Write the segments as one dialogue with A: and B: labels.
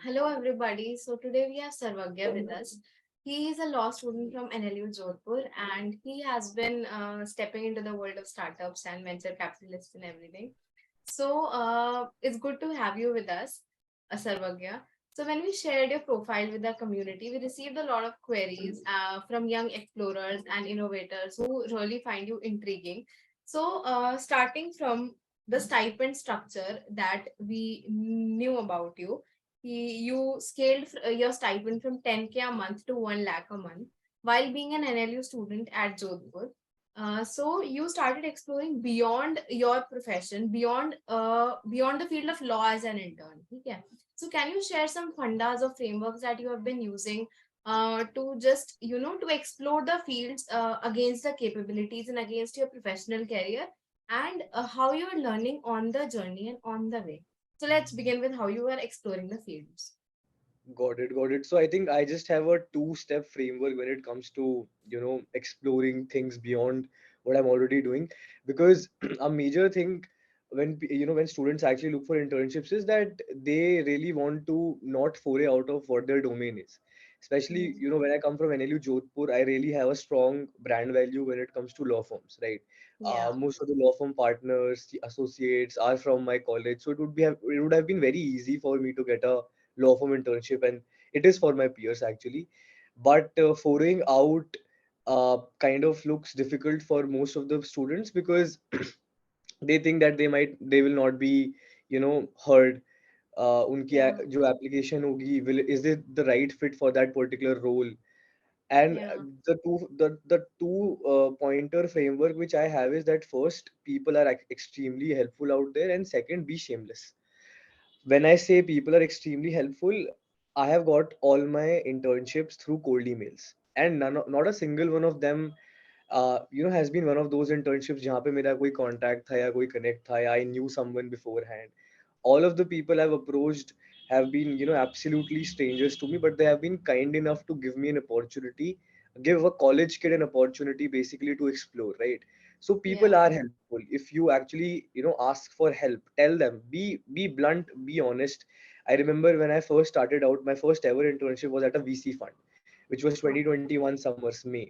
A: Hello, everybody. So today we have Sarvagya with us. He is a law student from NLU Jodhpur, and he has been stepping into the world of startups and venture capitalists and everything. So it's good to have you with us, Sarvagya. So when we shared your profile with the community, we received a lot of queries from young explorers and innovators who really find you intriguing. So starting from the stipend structure that we knew about you, you scaled your stipend from 10K a month to 1 lakh a month while being an NLU student at Jodhpur. So you started exploring beyond your profession, beyond the field of law as an intern. Okay. So can you share some fundas or frameworks that you have been using to just to explore the fields against the capabilities and against your professional career, and how you are learning on the journey and on the way. So let's begin with how you are exploring the fields.
B: Got it, got it. So I think I just have a two-step framework when it comes to, exploring things beyond what I'm already doing. Because a major thing when students actually look for internships is that they really want to not foray out of what their domain is. Especially,
A: Mm.
B: when I come from NLU Jodhpur, I really have a strong brand value when it comes to law firms, right?
A: Yeah.
B: Most of the law firm partners, the associates are from my college, so it would have been very easy for me to get a law firm internship, and it is for my peers actually. But foraying out kind of looks difficult for most of the students because they think that they will not be heard. उनकी
A: Yeah.
B: जो application होगी, will is it the right fit for that particular role? And
A: Yeah.
B: the two pointer framework which I have is that first, people are extremely helpful out there, and second, be shameless. When I say people are extremely helpful, I have got all my internships through cold emails, and not a single one of them has been one of those internships जहाँ पे मेरा कोई contact था या कोई connect था या I knew someone beforehand. All of the people I've approached have been absolutely strangers to me, but they have been kind enough to give me an opportunity, give a college kid an opportunity basically to explore, right? So people
A: Yeah.
B: are helpful. If you actually ask for help, tell them, be blunt, be honest. I remember when I first started out, my first ever internship was at a VC fund, which was
A: Oh.
B: 2021 summers May.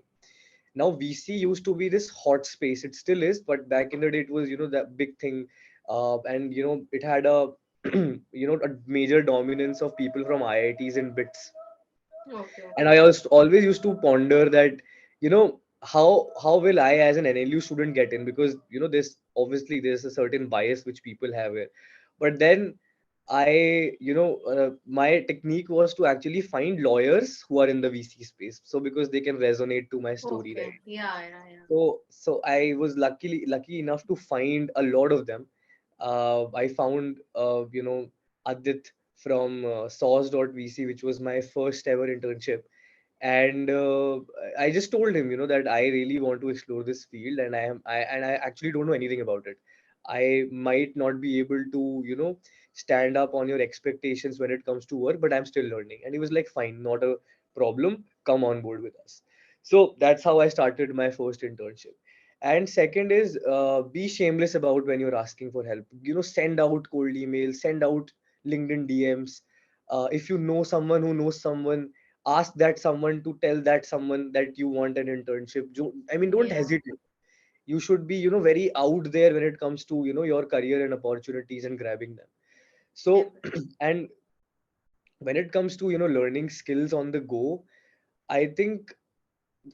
B: Now VC used to be this hot space, it still is, but back in the day it was that big thing. And it had a a major dominance of people from IITs and bits.
A: Okay.
B: And
A: Okay.
B: I always used to ponder that, how will I as an NLU student get in, because there's a certain bias which people have here. But then my technique was to actually find lawyers who are in the VC space, so because they can resonate to my story,
A: Okay.
B: right?
A: Yeah. Yeah. Yeah.
B: So I was lucky enough to find a lot of them. I found Adit from Source.vc, which was my first ever internship. And I just told him, that I really want to explore this field, and I actually don't know anything about it. I might not be able to, stand up on your expectations when it comes to work, but I'm still learning. And he was like, fine, not a problem, come on board with us. So that's how I started my first internship. And second is, be shameless about when you're asking for help. Send out cold emails, send out LinkedIn DMs. If you know someone who knows someone, ask that someone to tell that someone that you want an internship. I mean, don't
A: Yeah.
B: hesitate. You should be, very out there when it comes to, your career and opportunities and grabbing them. So,
A: Definitely.
B: and when it comes to, learning skills on the go, I think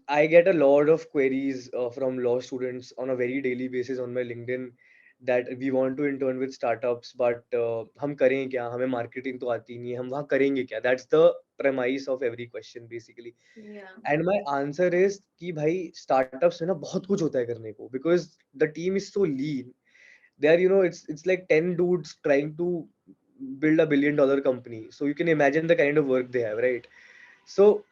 B: I get a lot of queries from law students on a very daily basis on my LinkedIn, that we want to intern with startups, but हम करें क्या, हमें marketing तो आती नहीं है, हम वहाँ करेंगे क्या? That's the premise of every question basically.
A: Yeah.
B: And my answer is कि भाई startups में ना बहुत कुछ होता है करने को, because the team is so lean. There, it's like 10 dudes trying to build a $1 billion company. So you can imagine the kind of work they have, right? So,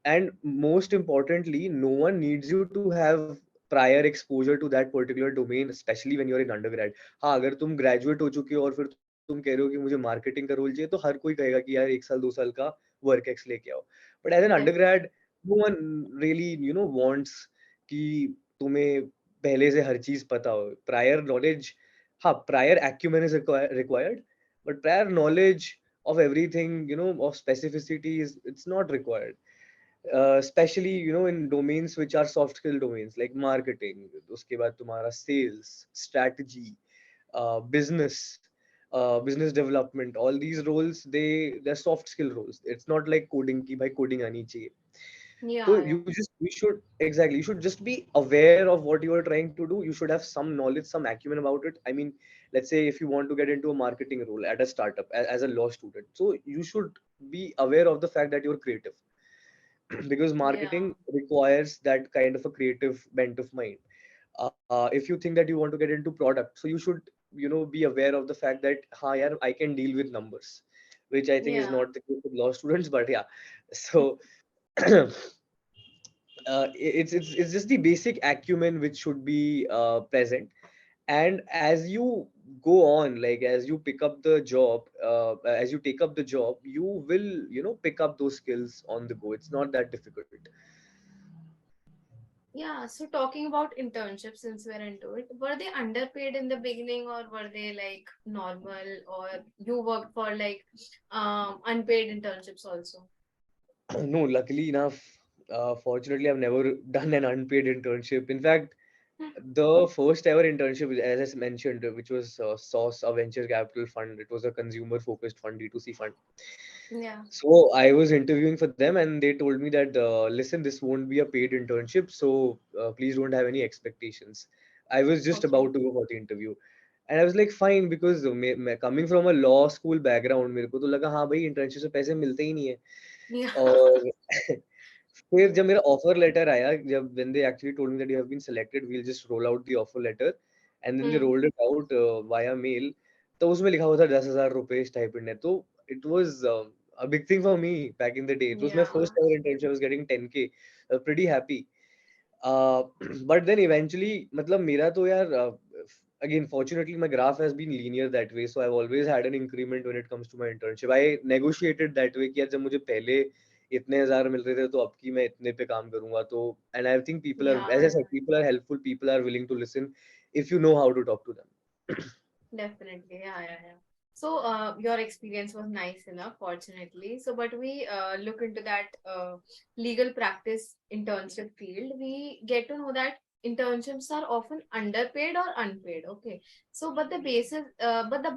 B: and most importantly, no one needs you to have prior exposure to that particular domain, especially when you're in undergrad. हाँ, अगर तुम graduate हो चुके हो और फिर तुम कह रहे हो कि मुझे marketing का role चाहिए, तो हर कोई कहेगा कि यार 1 साल 2 साल का work ex लेके आओ. But as an
A: Definitely.
B: undergrad, no one really wants कि तुम्हें पहले से हर चीज पता हो. Prior knowledge, हाँ, prior acumen is required, but prior knowledge of everything, of specificity is it's not required. Especially in domains which are soft skill domains like marketing, uske baad tumhara sales strategy, business, business development, all these roles, they're soft skill roles. It's not like coding ki bhai coding aani chahiye. So
A: Yeah, yeah,
B: you should, exactly, you should just be aware of what you are trying to do. You should have some knowledge, some acumen about it. I mean, let's say if you want to get into a marketing role at a startup as a law student, so you should be aware of the fact that you're creative because
A: yeah,
B: marketing requires that kind of a creative bent of mind. If you think that you want to get into product, so you should be aware of the fact that ha yaar, I can deal with numbers, which I think is
A: yeah,
B: not the case with law students, but yeah. So it's just the basic acumen which should be present. And as you go on, like as you pick up the job, as you take up the job, you will pick up those skills on the go. It's not that difficult.
A: yeah. So talking about internships, since we're into it, were they underpaid in the beginning, or were they like normal, or you worked for like unpaid internships also?
B: No, luckily enough, fortunately, I've never done an unpaid internship. In fact, the first ever internship, as I mentioned, which was Source, a venture capital fund. It was a consumer focused fund, D2C fund.
A: Yeah.
B: So I was interviewing for them, and they told me that, listen, this won't be a paid internship, so please don't have any expectations. I was just
A: Okay.
B: about to go for the interview, and I was like, fine, because coming from a law school background, मेरे को तो लगा हाँ भाई internship से पैसे मिलते ही नहीं है.
A: Yeah.
B: और फिर जब मेरा ऑफर लेटर आया, जब when they actually told me that you have been selected, we'll just roll out the offer letter, and then they
A: Hmm.
B: rolled it out via mail. तो उसमें लिखा हुआ था 10,000 रुपए स्टाइपेंड है. तो it was a big thing for me back in the day. It was my
A: Yeah.
B: first ever internship. I was getting 10K. I was pretty happy. uh, but then eventually, मतलब मेरा तो यार, again, fortunately my graph has been linear that way, so I've always had an increment when it comes to my internship. I negotiated that way कि यार जब मुझे पहले इतने हजार मिल रहे थे तो अब की मैं इतने पे काम करूंगा. तो and I think people are,
A: Yeah.
B: as I
A: Yeah.
B: said, people are helpful, people are willing to listen if you know how to talk to them.
A: Definitely, yeah, yeah, yeah. So, your experience was nice enough, fortunately. So, but we look into that legal practice internship field. We get to know that internships are often underpaid or unpaid. Okay, so but the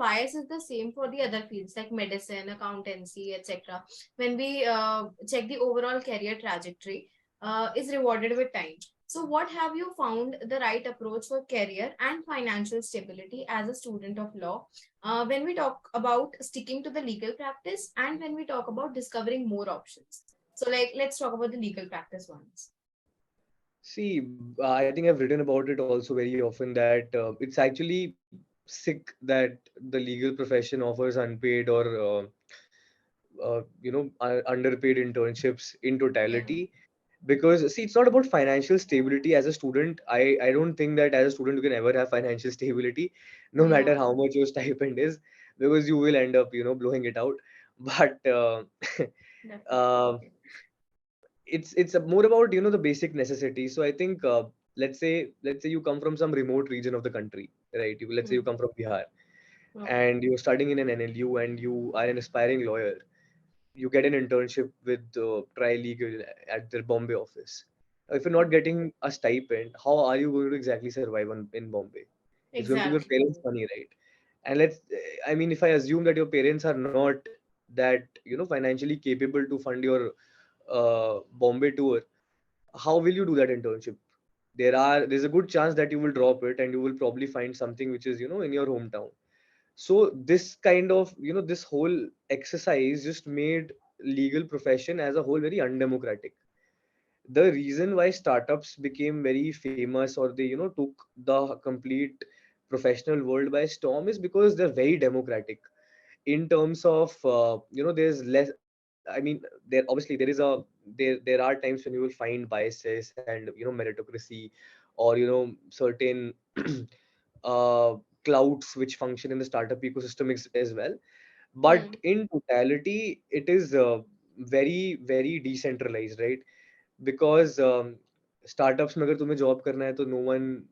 A: bias is the same for the other fields like medicine, accountancy, etc. When we check the overall career trajectory, is rewarded with time. So, what have you found the right approach for career and financial stability as a student of law? When we talk about sticking to the legal practice and when we talk about discovering more options. So, like, let's talk about the legal practice ones.
B: See, I think I've written about it also very often that it's actually sick that the legal profession offers unpaid or underpaid internships in
A: Yeah.
B: totality. Because see, it's not about financial stability. As a student, I don't think that as a student you can ever have financial stability, no matter
A: Yeah.
B: how much your stipend is, because you will end up blowing it out. But
A: Definitely.
B: uh, it's more about the basic necessities. So I think, let's say you come from some remote region of the country, right? Let's say you
A: Hmm.
B: come from Bihar,
A: Okay.
B: and you're studying in an NLU, and you are an aspiring lawyer. You get an internship with Trilegal at their Bombay office. If you're not
A: Okay.
B: getting a stipend, how are you going to exactly survive in Bombay? It's going to be your parents'
A: Exactly.
B: money, right? And I mean, if I assume that your parents are not that financially capable to fund your Bombay tour, how will you do that internship? There's a good chance that you will drop it, and you will probably find something which is in your hometown. So this kind of this whole exercise just made legal profession as a whole very undemocratic. The reason why startups became very famous, or they took the complete professional world by storm, is because they're very democratic in terms of there's less. I mean, there obviously there are times when you will find biases and meritocracy, or certain clouds which function in the startup ecosystem as well. But
A: Hmm.
B: in totality, it is very very decentralized, right? Because startups में अगर तुम्हें job करना है तो no one,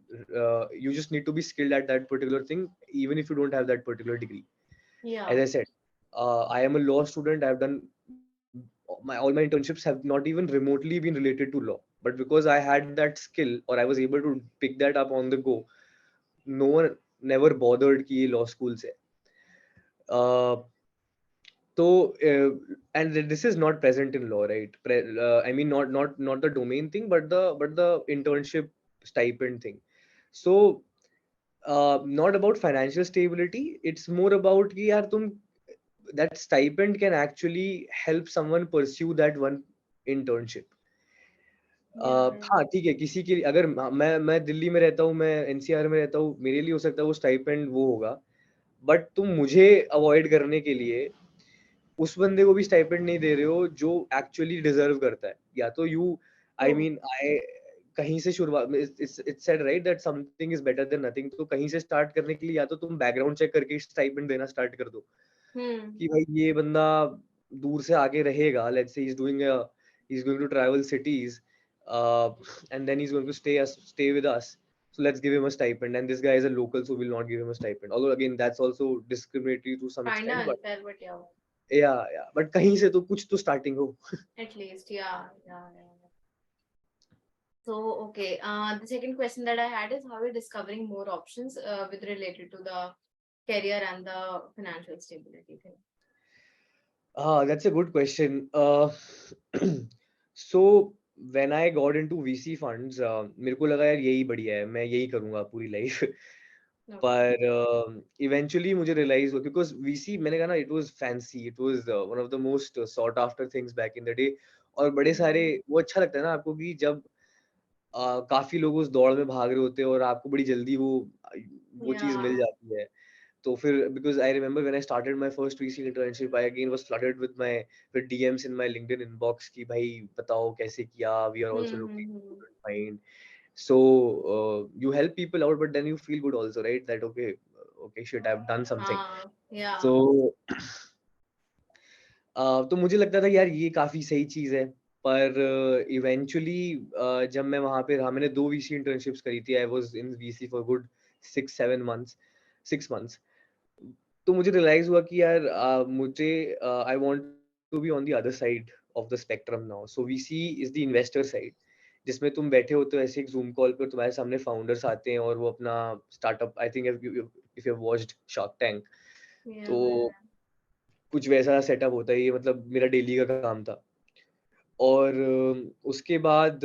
B: you just need to be skilled at that particular thing, even if you don't have that particular degree,
A: Yeah.
B: as I said. I am a law student. I've done all my internships have not even remotely been related to law. But because I had that skill, or I was able to pick that up on the go, no one never bothered कि ये law schools है. Uh, so and this is not present in law, right? I mean, not the domain thing, but the internship stipend thing. So not about financial stability. It's more about कि यार तुम that stipend can actually help someone pursue that one internship.
A: Yeah.
B: हाँ ठीक है, किसी के लिए अगर मैं दिल्ली में रहता हूँ, मैं एनसीआर में रहता हूँ, मेरे लिए हो सकता है वो स्टाइपेंड वो होगा, बट तुम मुझे अवॉइड करने के लिए उस बंदे को भी स्टाइपेंड नहीं दे रहे हो जो एक्चुअली डिजर्व करता है. या तो you I
A: True.
B: Mean I कहीं से शुरुआत, it's said right that something is better than nothing. तो कहीं से स्टार्ट करने के लिए या तो तुम बैकग्राउंड चेक करके स्टाइपेंड देना स्टार्ट कर दो
A: Hmm.
B: कि भाई ये बंदा दूर से आके रहेगा, let's say he is going to travel cities and then he's going to stay with us, so let's give him a stipend, and this guy is a local, so we'll not give him a stipend, although again that's also discriminatory to some
A: Kinda
B: extent. But
A: unfair, but yeah.
B: yeah, but कहीं से तो कुछ तो starting हो.
A: At least, yeah, yeah, yeah. So, okay. The second question that I had is how are you discovering more options with related to the career and the financial stability thing?
B: That's a good question. So when I got into VC funds, मेरे को लगा यार यही बढ़िया है, मैं यही करूंगा पूरी लाइफ.
A: Okay.
B: पर इवेंचुअली मुझे रियलाइज हुआ, बिकॉज वीसी मैंने कहा ना, it was fancy, it was one of the most sought after things back in the day. और बड़े सारे
A: Mm-hmm.
B: वो अच्छा लगता है ना आपको कि जब काफी लोग उस दौड़ में भाग रहे होते हैं और आपको बड़ी जल्दी वो चीज मिल
A: Yeah.
B: जाती है. तो फिर because I remember when I started my first VC internship, I again was flooded with DMs in my LinkedIn inbox कि भाई बताओ कैसे किया, we are also looking,
A: Mm-hmm.
B: couldn't find. So you help people out, but then you feel good also, right? That okay, shit, I've done something.
A: Yeah.
B: So तो मुझे लगता था यार ये काफी सही चीज है. पर इवेंचुअली जब मैं वहां पे रहा, मैंने 2 वीसी इंटर्नशिप्स करी थी. आई was in VC for good 6-7 months, 6 months. तो मुझे रियलाइज हुआ कि यार मुझे I want to be on the other side of the spectrum now. So VC is the investor side, जिसमें तुम बैठे होते हो ऐसे एक जूम कॉल पर, तुम्हारे सामने फाउंडर्स आते हैं और वो अपना startup, I think if you watched shark tank,
A: Yeah.
B: तो कुछ वैसा सेटअप होता है. ये मतलब मेरा डेली का काम था. और उसके बाद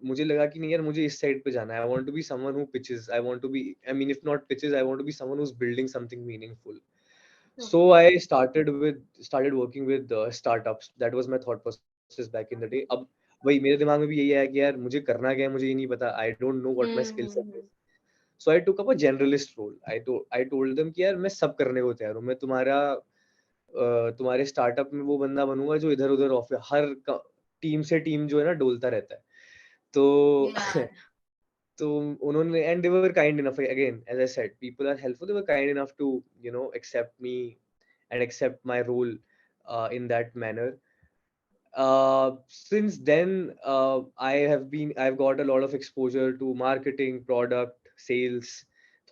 B: मुझे लगा कि नहीं यार, मुझे इस साइड पे जाना है. I want to be someone who pitches, I want to be, I mean if not pitches, I want to be someone who is building something meaningful. So
A: Okay.
B: I started working with startups. That was my thought process back in the day. अब वही मेरे दिमाग में भी यही है कि यार मुझे करना क्या है, मुझे ये नहीं पता. I don't know what my skill set
A: Mm-hmm.
B: is. So I took up a generalist role. I told them कि यार मैं सब करने को तैयार हूँ. मैं तुम्हारे स्टार्टअप में वो बंदा बनूंगा जो इधर उधर ऑफ हर टीम से टीम जो है ना डोलता रहता है. तो
A: Yeah.
B: तो उन्होंने, and they were kind enough, again as I said, people are helpful, they were kind enough to accept me and accept my role in that manner. Since then I've got a lot of exposure to marketing, product, sales,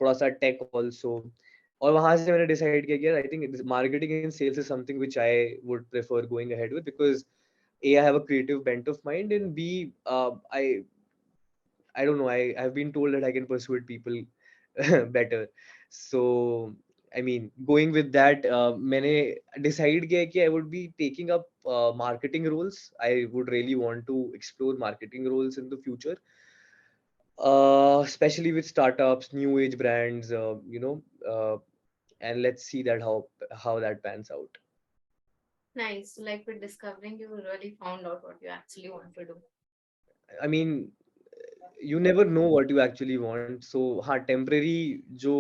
B: थोड़ा सा tech also. और वहां से मैंने decide किया कि यार I think marketing and sales is something which I would prefer going ahead with, because A, I have a creative bent of mind, and B, I don't know. I've been told that I can persuade people better. So I mean, going with that, मैंने decide किया कि I would be taking up marketing roles. I would really want to explore marketing roles in the future, especially with startups, new age brands. And let's see that how that pans out.
A: Nice. So, like with discovering, you really found out what you actually want to do.
B: I mean, you never know what you actually want. So हाँ, temporary जो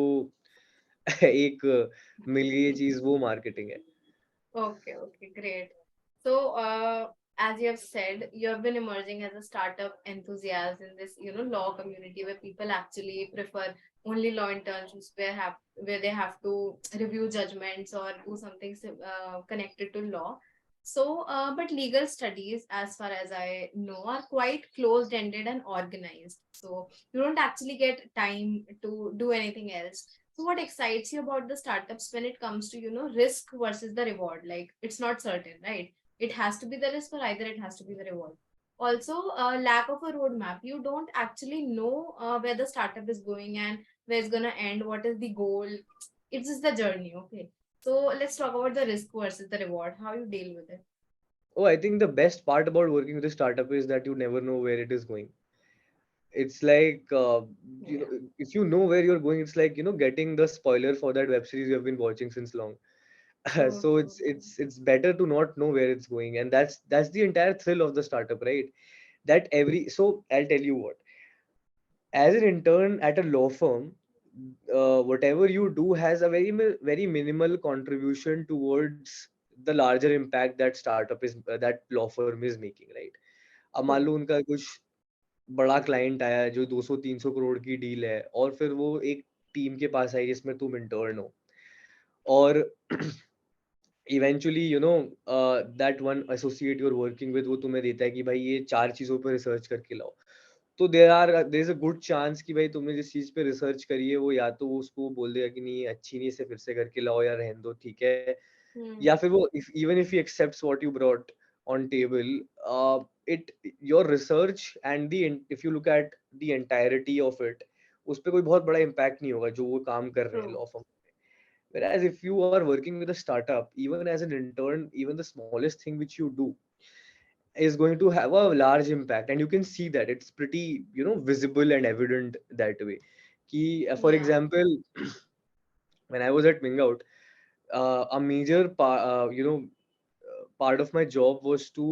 B: एक मिल गई ये चीज वो marketing है.
A: Okay, okay, great. So, as you have said, you have been emerging as a startup enthusiast in this, law community where people actually prefer only law internships where they have to review judgments or do something connected to law. So, but legal studies, as far as I know, are quite closed-ended and organized. So you don't actually get time to do anything else. So what excites you about the startups when it comes to, risk versus the reward? Like it's not certain, right? It has to be the risk or either it has to be the reward. Also, lack of a roadmap. You don't actually know where the startup is going and where it's gonna end. What is the goal? It's just the journey. Okay. So let's talk about the risk versus the reward. How you deal with it.
B: Oh, I think the best part about working with a startup is that you never know where it is going. It's like,
A: Yeah.
B: if you know where you're going, it's like, getting the spoiler for that web series you have been watching since long.
A: True.
B: So
A: True.
B: it's better to not know where it's going, and that's the entire thrill of the startup, right? That every so I'll tell you what. As an intern at a law firm, whatever you do has a very minimal contribution towards the larger impact that that law firm is making, right? अब मान
A: True.
B: लो उनका कुछ बड़ा client आया है जो 200-300 करोड़ की deal है और फिर वो एक टीम के पास आई जिसमें तुम इंटर्न हो और eventually that one associate you are working with वो तुम्हें देता है कि भाई ये 4 चीज़ों पे रिसर्च करके लाओ। तो there is a good chance कि भाई तुमने जिस चीज़ पे रिसर्च करी है वो या तो वो उसको बोल देगा कि नहीं ये अच्छी नहीं है इसे फिर से करके लाओ या रहने दो ठीक है। या
A: Hmm.
B: फिर वो if even if he accepts what you brought on table it your research and the if you look at the entirety of it उस पे कोई बहुत बड़ा इम्पैक्ट नहीं होगा जो वो काम कर रहे हैं
A: True.
B: Law firm. Whereas if you are working with a startup, even as an intern, even the smallest thing which you do is going to have a large impact, and you can see that it's pretty, visible and evident that way. For
A: Yeah.
B: example, when I was at Mingout, a major part of my job was to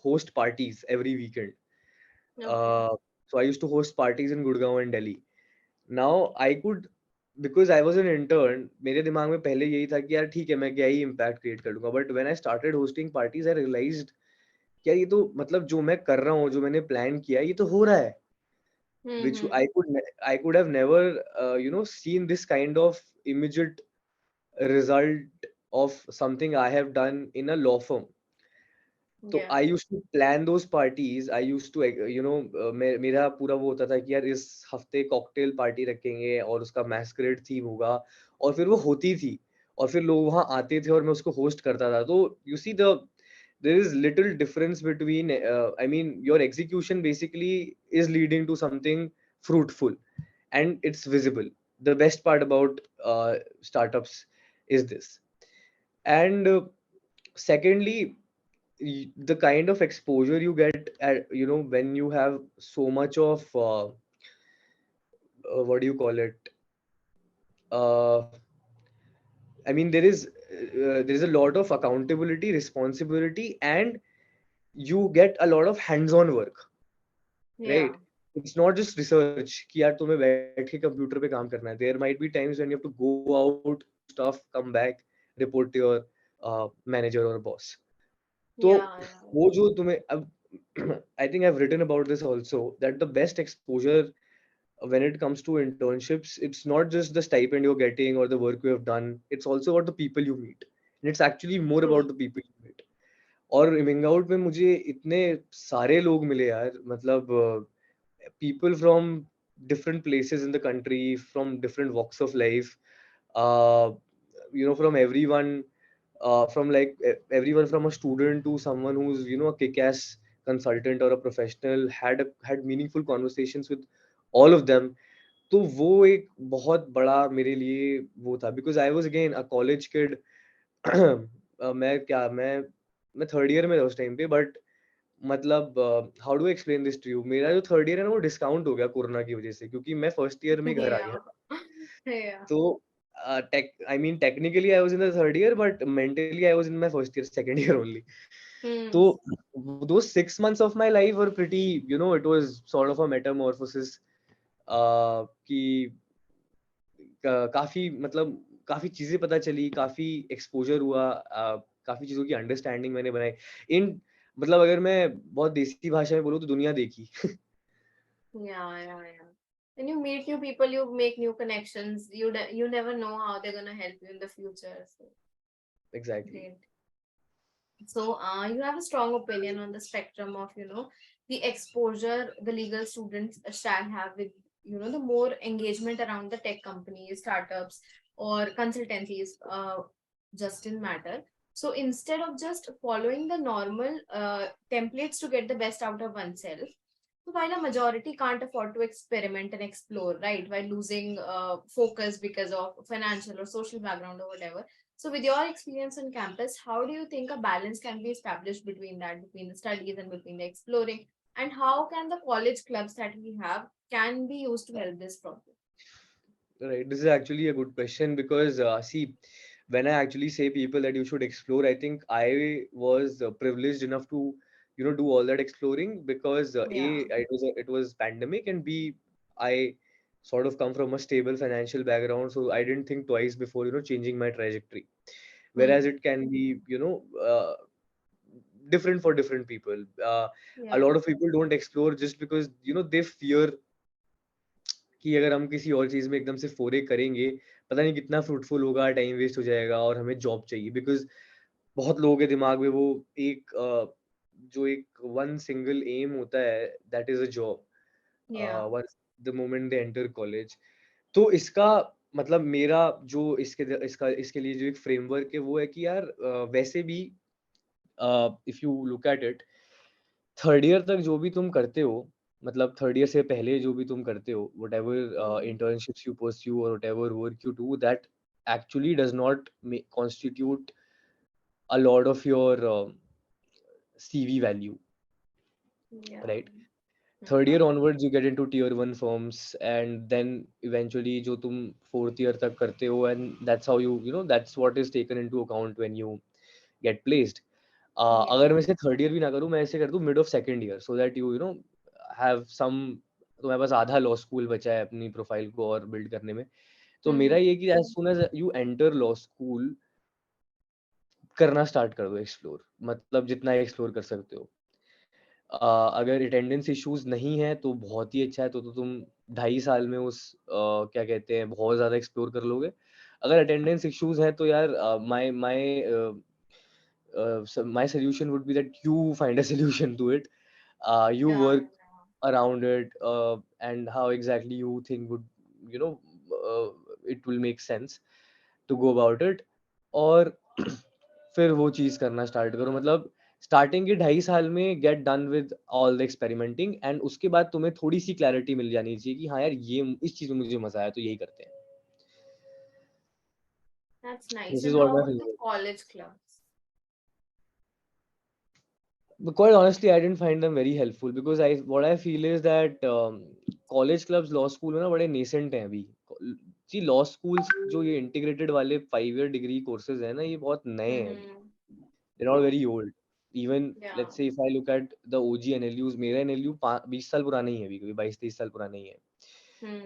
B: host parties every weekend.
A: Okay.
B: Uh, so I used to host parties in Gurgaon and Delhi. Now I could, because I was an intern, मेरे दिमाग में पहले यही था कि यार ठीक है मैं क्या ही impact create कर लूंगा, but when I started hosting parties I realized कि यार ये तो मतलब जो मैं कर रहा हूँ जो मैंने plan किया है ये तो हो रहा है, which
A: Mm-hmm.
B: I could have never seen this kind of immediate result of something I have done in a law firm. तो
A: Yeah.
B: I used to plan those parties I used to मेरा पूरा वो होता था कि यार इस हफ्ते कॉकटेल पार्टी रखेंगे और उसका मैस्करेड थीम होगा और फिर वो होती थी और फिर लोग वहां आते थे और मैं उसको होस्ट करता था। तो you see the there is little difference between I mean your execution basically is leading to something fruitful and it's visible. The best part about startups is this. And secondly, the kind of exposure you get at, when you have so much of what do you call it, uh, I mean there is a lot of accountability, responsibility, and you get a lot of hands-on work,
A: Yeah.
B: right? It's not just research कि यार तुम्हें बैठ के computer पे काम करना है। There might be times when you have to go out, do stuff, come back, report to your manager or boss. तो
A: Yeah. Yeah.
B: वो जो तुम्हें अब I think I've written about this also that the best exposure when it comes to internships, it's not just the stipend you're getting or the work you have done, it's also about the people you meet, and it's actually more about
A: True.
B: the people you meet. और wing out में मुझे इतने सारे लोग मिले यार, मतलब people from different places in the country, from different walks of life, uh, from everyone, from like everyone from a student to someone who's a kick-ass consultant or a professional, had meaningful conversations with all of them. तो वो एक बहुत बड़ा मेरे लिए वो था, because I was again a college kid. मैं थर्ड ईयर में था उस टाइम पे, बट मतलब how do explain this to you, मेरा जो थर्ड ईयर है ना वो डिस्काउंट हो गया कोरोना की वजह से, क्योंकि मैं फर्स्ट ईयर में घर आ
A: Yeah.
B: गया।
A: Yeah.
B: तो tech I mean technically I was in the third year but mentally I was in my first year second year only. तो
A: Hmm.
B: those 6 months of my life were pretty, it was sort of a metamorphosis, कि काफी मतलब काफी चीजें पता चली, काफी exposure हुआ, काफी चीजों की अंडरस्टैंडिंग मैंने बनाई इन, मतलब अगर मैं बहुत देसी भाषा में बोलूँ तो दुनिया देखी।
A: Yeah. Yeah. Yeah. When you meet new people, you make new connections. You never know how they're gonna help you in the future. So
B: exactly.
A: great. So, you have a strong opinion on the spectrum of, the exposure the legal students shall have with the more engagement around the tech companies, startups, or consultancies, just in matter. So instead of just following the normal templates to get the best out of oneself, so while a majority can't afford to experiment and explore, right, while losing focus because of financial or social background or whatever. So, with your experience on campus, how do you think a balance can be established between that, between the studies and between the exploring? And how can the college clubs that we have can be used to help this problem?
B: Right. This is actually a good question because see, when I actually say people that you should explore, I think I was privileged enough to, do all that exploring because
A: Yeah.
B: it was pandemic, and B, I sort of come from a stable financial background, so I didn't think twice before changing my trajectory. Whereas
A: Hmm.
B: it can be different for different people. A
A: Yeah.
B: lot of people don't explore just because they fear कि अगर हम किसी और चीज़ में एकदम से फोरे करेंगे, पता नहीं कितना फ्रूटफुल होगा, टाइम वेस्ट हो जाएगा और हमें जॉब चाहिए। बिकॉज़ बहुत लोगों के दिमाग में वो एक जो एक वन सिंगल एम होता है, that is a job
A: Yeah.
B: Once the moment they enter college. तो इसका मतलब मेरा जो इसके लिए जो एक फ्रेमवर्क है वो है कि यार वैसे भी if you look at it, third year तक जो भी तुम करते हो, मतलब थर्ड ईयर से पहले जो भी तुम करते हो, whatever
A: Hmm.
B: Internships you pursue और whatever work you do, that actually does not constitute a lot of your CV value,
A: Yeah.
B: right?
A: Hmm.
B: Third year onwards you get into tier 1 firms, and then eventually जो तुम fourth year तक करते हो, and that's how that's what is taken into account when you get placed.
A: Yeah.
B: अगर मैं इसे third year भी ना करूँ, मैं इसे कर दूँ mid of second year, so that you know have some, तुम्हारे पास आधा लॉ स्कूल बचा है अपनी प्रोफाइल को और बिल्ड करने में। तो मेरा
A: Hmm.
B: ये कि as soon as you enter law school, करना स्टार्ट कर दो एक्सप्लोर, मतलब जितना एक्सप्लोर कर सकते हो। अगर अटेंडेंस इश्यूज नहीं है तो बहुत ही अच्छा है, तो तुम 2.5 साल में क्या कहते हैं, बहुत ज़्यादा एक्सप्लोर कर लोगे। अगर अटेंडेंस इश्यूज हैं तो यार my my so my solution would be that you find a solution to it. You
A: Yeah.
B: work around it, and how exactly you think would, you know it will make sense to go about it. और फिर वो चीज़ करना start करो, मतलब starting के 2.5 साल में get done with all the experimenting, and उसके बाद तुम्हें थोड़ी सी क्लैरिटी मिल जानी चाहिए कि हाँ यार ये इस चीज़ में मुझे मजा आया तो यही करते हैं।
A: That's nice.
B: This is
A: And
B: what
A: how
B: my
A: about the
B: feeling.
A: college clubs?
B: But quite honestly, I didn't find them very helpful because what I feel is that college clubs, law school में ना बड़े nascent हैं अभी। जी law schools जो ये integrated वाले 5 year degree courses हैं ना, ये बहुत नए हैं अभी।
A: Mm-hmm.
B: They're not very old. Even
A: Yeah.
B: let's say if I look at the OG NLUs, मेरा NLU 20 साल पुराना ही है अभी, कभी 22-23 साल पुराना ही है।
A: Hmm.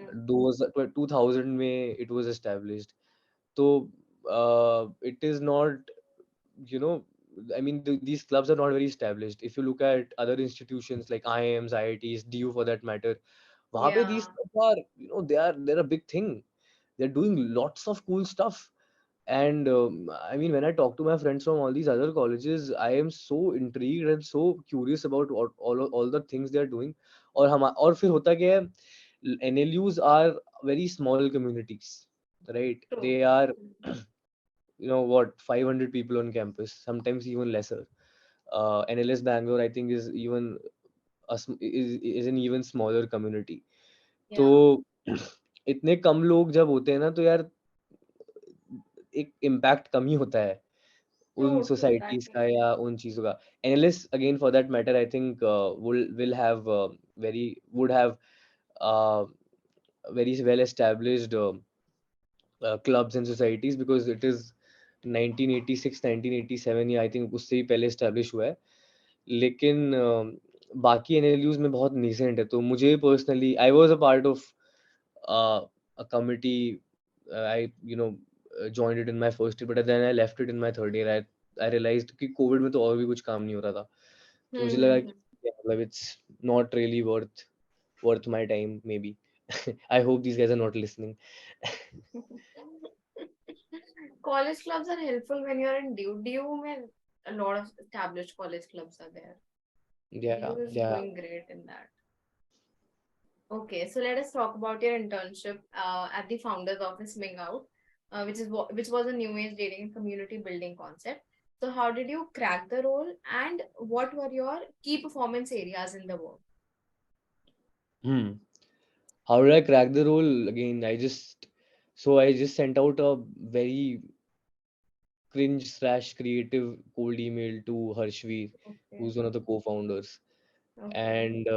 B: 2000 में it was established. तो it is not, you know I mean these clubs are not very established. If you look at other institutions like IIMs, IITs, DU for that matter, वहाँ पे these
A: Yeah.
B: clubs are, they're a big thing. They're doing lots of cool stuff. And I mean, when I talk to my friends from all these other colleges, I am so intrigued and so curious about all the things they are doing. और फिर होता क्या है, NLUs are very small communities, right?
A: True.
B: They are, what, 500 people on campus, sometimes even lesser. NLS Bangalore, I think, is even is an even smaller community. तो
A: Yeah.
B: इतने कम लोग जब होते हैं ना, तो यार एक इम्पैक्ट कम ही होता है उन
A: True, true. That
B: सोसाइटीज का
A: is.
B: या उन चीजों का। Analyst again for that matter, I think will have very would have very well established clubs and societies, because it is 1986 1987 या आई थिंक उससे ही पहले establish हुआ है। लेकिन बाकी एनएलयूज में बहुत नीसेंट है। तो मुझे personally, I was a part of a committee. I joined it in my first year, but then I left it in my third year. I realized कि कोविड में तो और भी कुछ काम नहीं हो रहा था, तो मुझे लगा
A: Hmm.
B: कि मतलब it's not really worth my time maybe. I hope these guys are not listening.
A: College clubs are helpful when you're in DU. DU mein a lot of established college clubs are there.
B: Yeah,
A: DU is
B: yeah.
A: doing great in that. Okay, so let us talk about your internship at the founder's office, Ming Out, which was a new age dating and community building concept. So, how did you crack the role, and what were your key performance areas in the work?
B: Hmm. How did I crack the role? Again, I just sent out a very cringe slash creative cold email to Harshveer,
A: Okay,
B: who's one of the co-founders.
A: okay.
B: And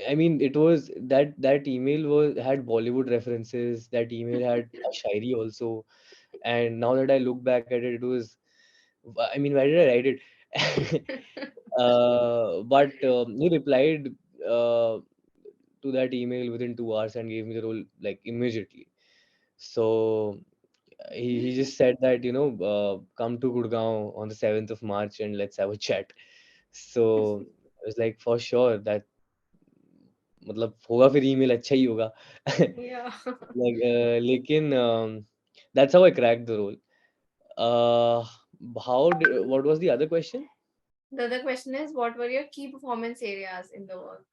B: I mean, it was that email was had Bollywood references. That email had a shairi also. And now that I look back at it, it was, I mean, why did I write it? But he replied uh, to that email within 2 hours and gave me the role like immediately. So he just said that, come to Gurgaon on the 7th of March and let's have a chat. So I was like, for sure, that मतलब होगा फिर email अच्छा ही होगा.
A: Yeah.
B: Like, लेकिन that's how I cracked the role. Uh, what was the other question?
A: The other question is, what were your key performance areas in the work?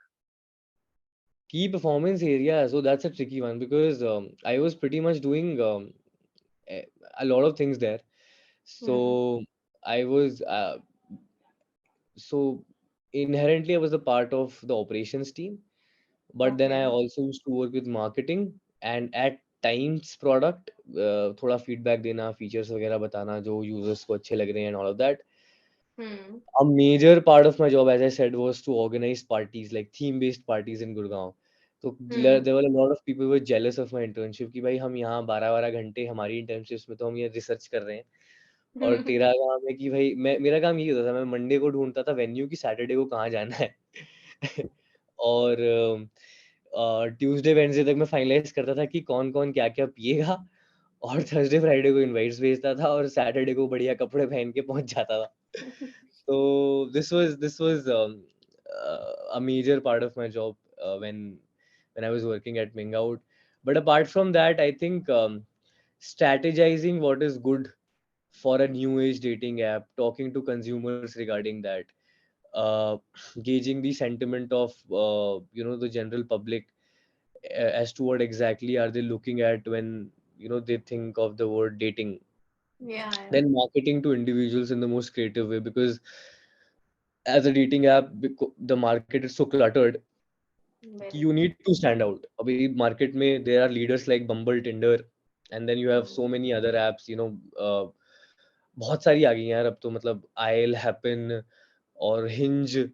B: Key performance area. So that's a tricky one because I was pretty much doing a a lot of things there.
A: Hmm.
B: So I was so inherently I was a part of the operations team, but then I
A: Okay.
B: also used to work with marketing and at times product, थोड़ा feedback देना, features वगैरह बताना जो users को अच्छे लग रहे हैं and all of that.
A: Hmm.
B: A major part of my job, as I said, was to organize parties, like theme-based parties in Gurgaon. So
A: Hmm.
B: there were a lot of people who were jealous of my internship कि भाई हम यहाँ 12-12 घंटे हमारी internships में तो हम ये रिसर्च कर रहे हैं और तेरा काम है कि भाई मैं मेरा काम ये होता था मैं मंडे को ढूंढता था वेन्यू कि सैटरडे को कहाँ जाना है और ट्यूसडे वेडनेसडे तक मैं फाइनलाइज करता था कि कौन कौन क्या क्या पिएगा और थर्सडे फ्राइडे को इनवाइट्स भेजता था और सैटरडे को बढ़िया कपड़े पहन के पहुंच जाता था. So this was a major part of my job when I was working at Ming Out. But apart from that, I think strategizing what is good for a new age dating app, talking to consumers regarding that, uh, gauging the sentiment of the general public as to what exactly are they looking at when they think of the word dating,
A: Yeah, yeah.
B: then marketing to individuals in the most creative way because as a dating app the market is so cluttered कि
A: Very
B: you
A: true.
B: need to stand out. अभी market में there are leaders like Bumble, Tinder, and then you have
A: Hmm.
B: so many other apps, uh, बहुत सारी आ गई हैं यार अब तो मतलब I'll Happen or Hinge.
A: Yeah,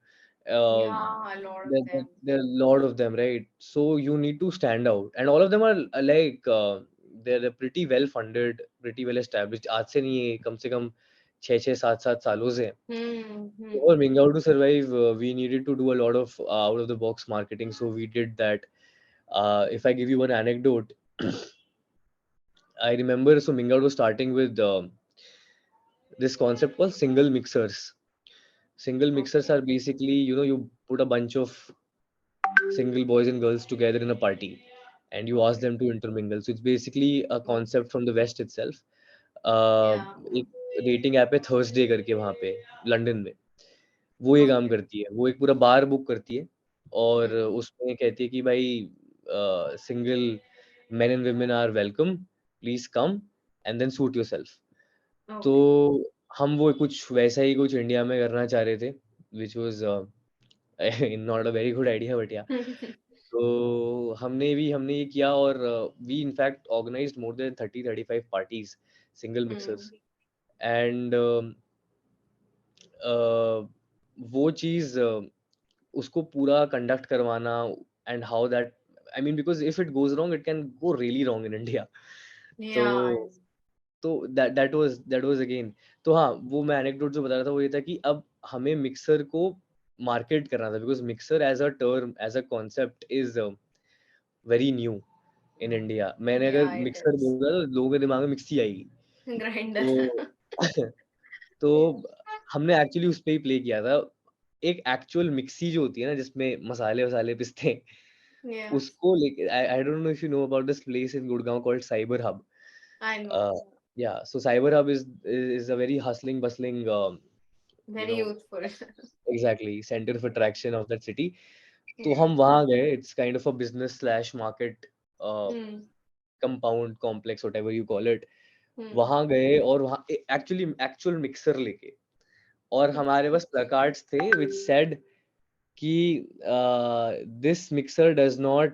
A: a lot of them.
B: There are a lot of them, right? So you need to stand out, and all of them are like they're pretty well funded, pretty well established. आज से नहीं है कम से कम 6 6 7 7 सालों से.
A: Hmm. Hmm.
B: For Mingao to survive, we needed to do a lot of out of the box marketing. So we did that. If I give you one anecdote, I remember so Mingao was starting with this concept called single mixers. Single mixers
A: Okay.
B: are basically, you put a bunch of single boys and girls together in a party and you ask
A: Okay.
B: them to intermingle. So it's basically a
A: Hmm.
B: concept from the West itself.
A: Yeah.
B: एक dating app है Thursday करके वहां पे London में. वो ये काम
A: Okay.
B: करती है, वो एक पूरा बार बुक करती है और
A: Hmm.
B: उसमें कहती है कि भाई single men and women are welcome, please come and then suit yourself. तो
A: Okay.
B: हम वो कुछ वैसा ही कुछ इंडिया में करना चाह रहे थे which was not a very good idea but yeah. तो हमने ये किया और we in fact organised more than 30-35 parties single
A: Hmm.
B: Mixers and वो चीज़ उसको पूरा कंडक्ट करवाना and how that I mean because if it goes wrong it can go really wrong in India. तो
A: Yeah.
B: That was again. तो हाँ वो मैं एनेक्डोट जो बता रहा था वो ये था कि अब हमें मिक्सर को मार्केट करना था because mixer as a term as a concept is very new in India. मैंने अगर
A: Yeah, it
B: मिक्सर
A: is.
B: बोलूंगा तो लोगों के दिमाग में मिक्सी आएगी.
A: Grinder.
B: तो तो हमने एक्चुअली उस पे ही प्ले किया था. एक एक्चुअल मिक्सी जो होती है ना जिसमें मसाले वसाले पिसते हैं
A: Yeah,
B: उसको लेके आई don't know if you know about this place in Gurgaon called cyber hub.
A: I know.
B: Yeah, so cyber hub is a very hustling bustling you
A: Very
B: know
A: youthful.
B: exactly center of attraction of that city. तो
A: Okay.
B: हम वहाँ गए. It's kind of a business slash market
A: Hmm.
B: compound complex, whatever you call it.
A: Hmm.
B: वहाँ गए और वहाँ actually actual mixer लेके, और हमारे पास प्लकार्ड्स थे which said कि this mixer does not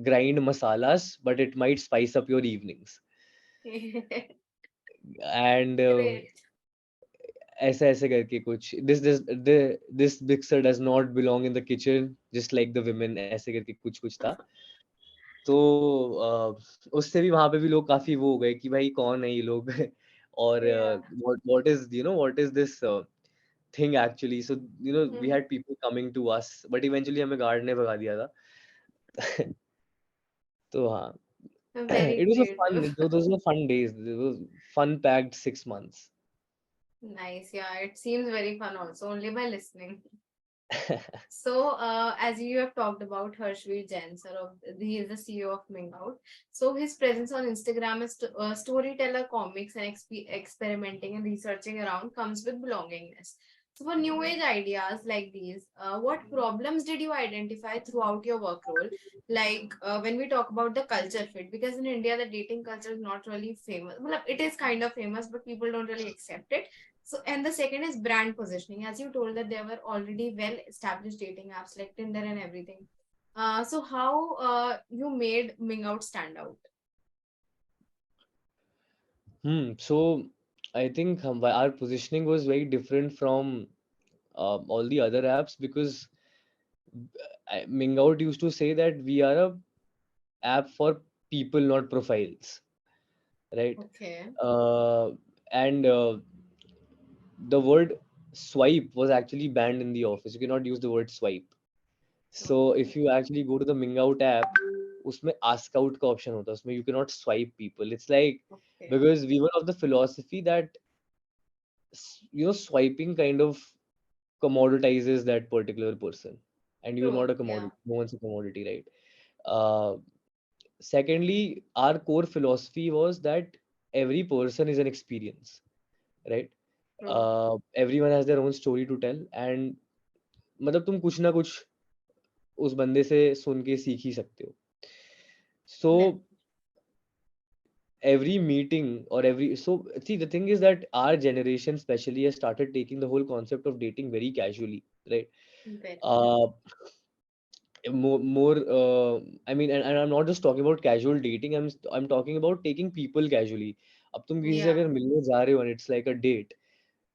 B: grind masalas but it might spice up your evenings. And
A: Great.
B: ऐसे ऐसे करके कुछ, this mixer does not belong in the kitchen just like the women, ऐसे करके कुछ कुछ था. तो उससे भी वहां पे भी लोग काफी वो हो गए कि भाई कौन है ये लोग और
A: Yeah.
B: what is this thing actually. So we
A: Hmm.
B: had people coming to us but eventually हमें गार्ड ने भगा दिया था. तो हाँ,
A: Very
B: it was a
A: great.
B: fun, those were fun days, it was fun packed 6 months.
A: Nice. Yeah, it seems very fun also, only by listening. So, as you have talked about Harshveer Jain, sir, he is the CEO of Mingout. So, his presence on Instagram is storyteller, comics, and experimenting and researching around comes with belongingness. So, for new age ideas like these, what problems did you identify throughout your work role? Like when we talk about the culture fit, because in India, the dating culture is not really famous. Well, it is kind of famous, but people don't really accept it. So, and the second is brand positioning. As you told that there were already well established dating apps like Tinder and everything. So how you made Ming Out stand out?
B: So I think our positioning was very different from all the other apps because Mingout used to say that we are a app for people, not profiles, right?
A: Okay.
B: Uh, and the word swipe was actually banned in the office. You cannot use the word swipe. So
A: Okay.
B: if you actually go to the Mingout app, उसमें ask out का option होता है. उसमें you cannot swipe people. It's like,
A: Okay.
B: because we were of the philosophy that swiping kind of commoditizes that particular person, and you're
A: True.
B: not a
A: Yeah.
B: commodity. No one's a commodity, right? Uh, Secondly, our core philosophy was that every person is an experience, right?
A: True.
B: Everyone has their own story to tell, and मतलब तुम कुछ ना कुछ उस बंदे से सुन के सीख ही सकते हो.
A: Then.
B: So every meeting or every so see, the thing is that our generation especially has started taking the whole concept of dating very casually, right?
A: Very.
B: uh, more I mean, and I'm not just talking about casual dating, I'm talking about taking people casually. अब तुम किसी से
A: Yeah.
B: अगर मिलने जा रहे हो and it's like a date,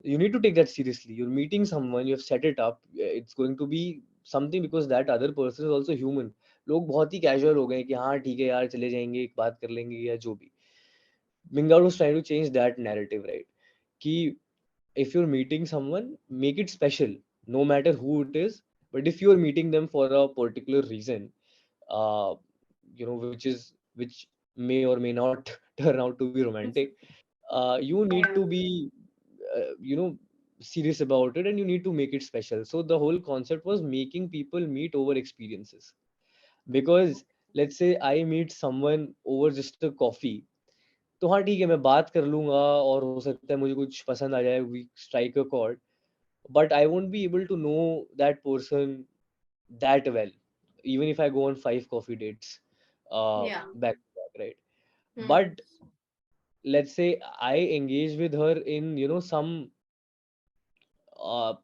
B: you need to take that seriously. You're meeting someone, you have set it up, it's going to be something, because that other person is also human. लोग बहुत ही casual हो गए हैं कि हाँ ठीक है यार चले जाएंगे, एक बात कर लेंगे या जो भी. Mingar was trying to change that narrative, right? कि if you're meeting someone, make it special, no matter who it is. But if you're meeting them for a particular reason, uh, which may or may not turn out to be romantic, you need
A: Yeah.
B: to be, serious about it, and you need to make it special. So the whole concept was making people meet over experiences. Because let's say I meet someone over just a coffee, तो हाँ ठीक है, मैं बात कर लूंगा और हो सकता है मुझे कुछ पसंद आ जाए, we strike a chord, but I won't be able to know that person that well, even if I go on 5 coffee dates,
A: Yeah.
B: back to back, right?
A: Hmm.
B: But let's say I engage with her in some uh,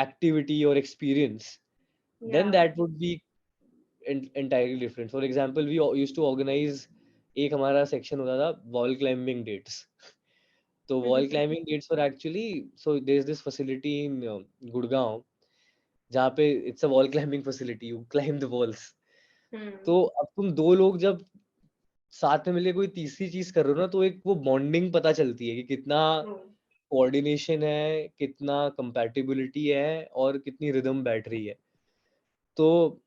B: activity or experience, then
A: Yeah.
B: that would be entirely different. For example, we used to organize, एक हमारा section होता था wall climbing dates. तो wall climbing dates were actually, so there's this facility in Gurgaon, जहाँ पे it's a wall climbing facility, you climb the walls.
A: Hmm.
B: तो अब तुम दो लोग जब साथ में मिलके कोई तीसरी चीज कर रहे हो ना, तो एक वो बॉन्डिंग पता चलती है कि कितना
A: True.
B: कोऑर्डिनेशन है, कितना कंपैटिबिलिटी है, और कितनी रिदम बैठ रही है. तो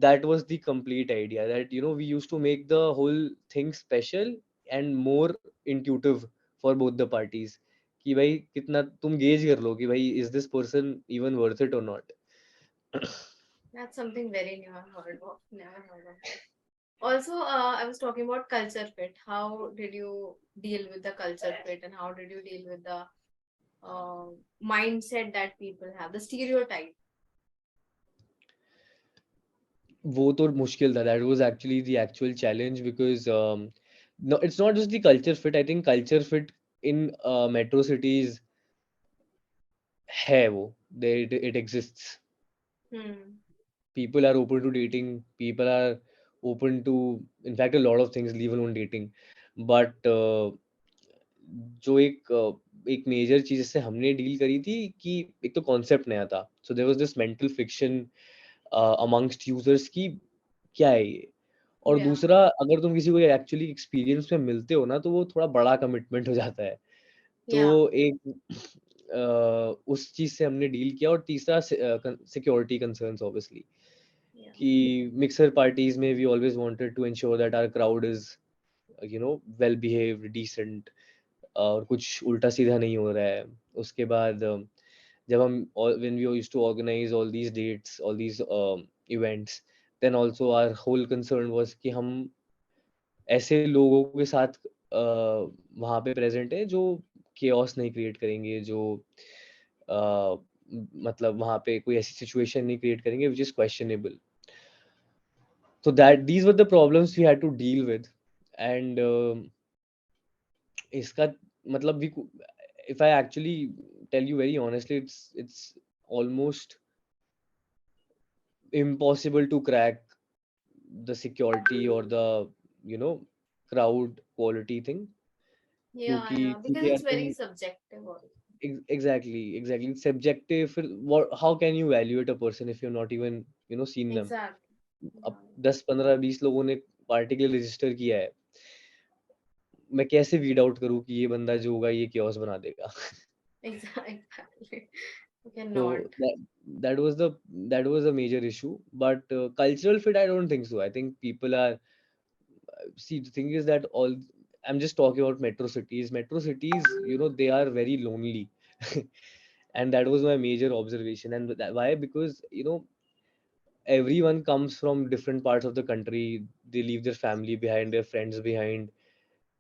B: that was the complete idea, that we used to make the whole thing special and more intuitive for both the parties, कि भाई कितना तुम गेज कर लो कि भाई is this person even worth it or not.
A: That's something very new I've heard of. Never heard of it. Also, I was talking about culture fit. How did you deal with the culture fit, and how did you deal with the mindset that people have, the stereotype?
B: वो तो मुश्किल था. That was actually the actual challenge because no, it's not just the culture fit. I think culture fit in metro cities है वो. It exists.
A: Hmm.
B: People are open to dating. People are open to, in fact, a lot of things, leave alone dating. But जो एक major चीज जिससे हमने deal करी थी कि एक तो कॉन्सेप्ट नया था. So there was this mental friction amongst users की क्या है ये. और
A: Yeah.
B: दूसरा, अगर तुम किसी को एक्चुअली एक्सपीरियंस में मिलते हो ना, तो वो थोड़ा बड़ा कमिटमेंट हो जाता है. तो
A: Yeah.
B: एक उस चीज से हमने डील किया. और तीसरा सिक्योरिटी कंसर्न्स ऑब्वियसली,
A: Yeah.
B: कि मिक्सर पार्टीज में we always wanted to ensure that our crowd is well behaved, decent, और कुछ उल्टा सीधा नहीं हो रहा है. उसके बाद जब हम when we used to organize all these dates, all these events, then also our whole concern was कि हम ऐसे लोगों के साथ वहाँ पे प्रेजेंट है जो chaos नहीं क्रिएट करेंगे, जो मतलब वहाँ पे कोई ऐसी सिचुएशन नहीं क्रिएट करेंगे which is questionable. So that these were the problems we had to deal with. And इसका मतलब we if I actually tell you very honestly, it's almost impossible to crack the security or the you know crowd quality thing.
A: Yeah,
B: क्योंकि
A: yeah,
B: ठीक
A: because
B: है यार
A: it's very
B: तुम
A: subjective also.
B: exactly it's subjective. फिर how can you evaluate a person if you're not even seen them.
A: Exactly.
B: अब
A: Yeah,
B: 10 15 20 लोगों ने party के लिए रजिस्टर किया है, मैं कैसे वीड आउट करूँ कि ये बंदा जो होगा ये chaos बना देगा.
A: exactly. You cannot.
B: So that was a major issue. But cultural fit, I don't think so. I think people are, see, the thing is that all, I'm just talking about metro cities. Metro cities, they are very lonely. And that was my major observation. And why? Because everyone comes from different parts of the country. They leave their family behind, their friends behind.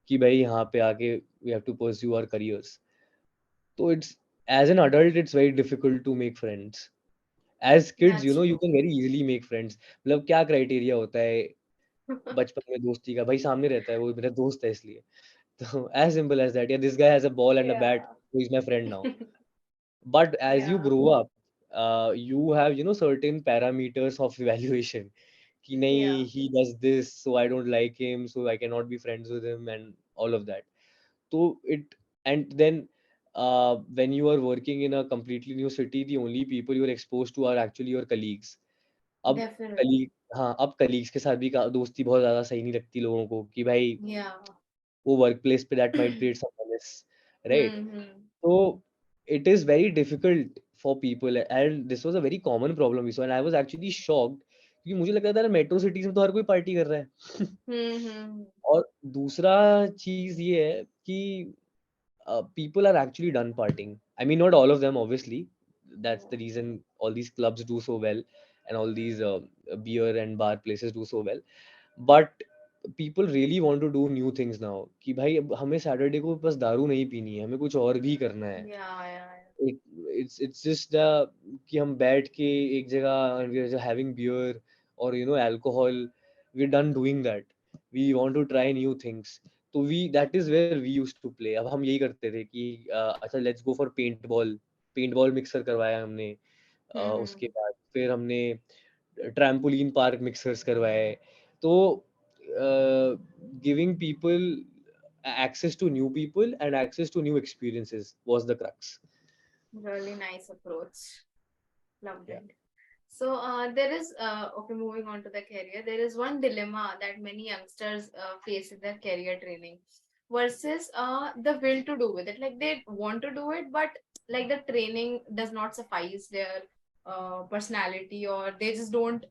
B: कि भाई यहाँ पे आके we have to pursue our careers. So it's, as an adult, it's very difficult to make friends. As kids,
A: That's
B: you
A: true.
B: can very easily make friends. मतलब क्या criteria होता है बचपन में दोस्ती का? भाई सामने रहता है, वो मेरा दोस्त है इसलिए. तो as simple as that. Yeah, this guy has a ball and a bat,
A: Yeah.
B: so he's my friend now. But as you
A: Yeah.
B: grow up, you have certain parameters of evaluation. कि
A: Yeah.
B: नहीं, he does this, so I don't like him, so I cannot be friends with him, and all of that. So it, and then when you are working in a completely new city, the only people you are exposed to are actually your colleagues. अब
A: Definitely.
B: Colleague, हाँ, अब colleagues के साथ भी दोस्ती बहुत ज्यादा सही नहीं लगती लोगों को, कि भाई
A: Yeah.
B: वो वर्क प्लेस पे that might create some mess, right.
A: Hmm.
B: तो it is very difficult for people, and this was a very common problem we saw, and I was actually shocked क्योंकि मुझे लगता था मेट्रो सिटीज में तो हर कोई party कर रहा है.
A: Hmm.
B: और दूसरा चीज ये है कि people are actually done partying. I mean, not all of them, obviously. That's the reason all these clubs do so well, and all these beer and bar places do so well. But people really want to do new things now. कि भाई अब हमें Saturday को बस दारू नहीं पीनी है, हमें कुछ और भी करना है.
A: Yeah. Yeah.
B: it, it's just कि हम बैठ के एक जगह and we're just having beer or alcohol. We're done doing that. We want to try new things. तो that is where we used to play. अब हम यही करते थे कि अच्छा, let's go for paintball mixer करवाया हमने. उसके
A: Hmm.
B: बाद फिर हमने ट्रैम्पोलिन पार्क मिक्सर्स करवाए. तो giving people access to new people and access to new experiences was the crux.
A: Really nice approach. Loved
B: Yeah.
A: it. So there is okay. Moving on to the career, there is one dilemma that many youngsters face in their career training versus the will to do with it. Like they want to do it, but like the training does not suffice their personality, or they just don't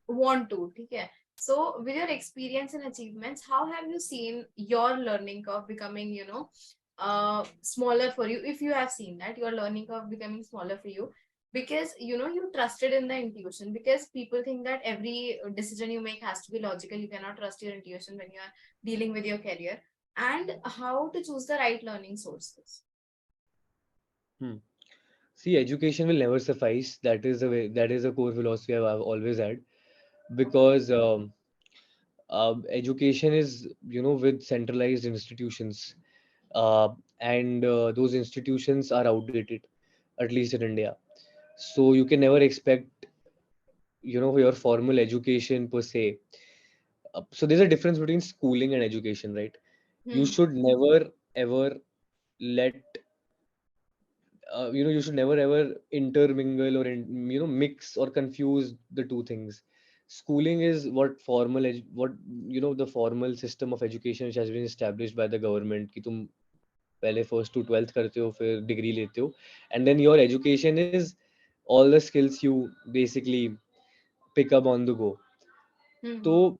A: want to. Okay. So with your experience and achievements, how have you seen your learning curve becoming, smaller for you? If you have seen that your learning curve becoming smaller for you, because you trusted in the intuition, because people think that every decision you make has to be logical. You cannot trust your intuition when you are dealing with your career, and how to choose the right learning sources.
B: Hmm. See, education will never suffice. That is the way. That is a core philosophy I've always had.
A: Okay.
B: because education is, with centralized institutions, uh, and those institutions are outdated, at least in India. So you can never expect, your formal education per se. So there's a difference between schooling and education, right? You
A: Hmm.
B: should never ever let, you should never ever intermingle or mix or confuse the two things. Schooling is what, the formal system of education which has been established by the government, कि तुम पहले first to 12th करते हो फिर degree लेते हो, and then your education is all the skills you basically pick up on the go.
A: Hmm.
B: So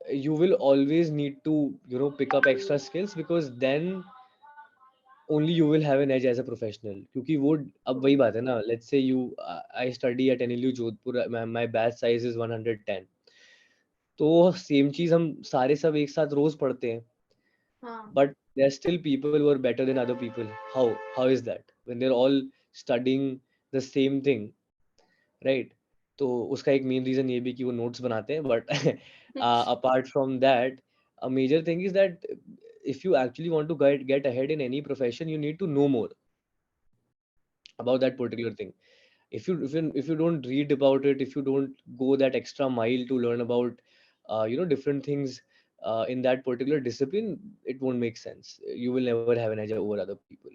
B: you will always need to, pick up extra skills, because then only you will have an edge as a professional. क्योंकि वो अब वही
A: True.
B: बात है ना, let's say I study at NLU Jodhpur, my batch size is 110, तो same चीज हम सारे सब एक साथ रोज पढ़ते हैं,
A: हाँ.
B: but there are still people who are better than other people. How is that when they're all studying the same thing, right? तो उसका एक मेन रीजन ये भी कि वो नोट्स बनाते हैं, but apart from that, a major thing is that if you actually want to get ahead in any profession, you need to know more about that particular thing. If you don't read about it, if you don't go that extra mile to learn about different things in that particular discipline, it won't make sense. You will never have an edge over other people.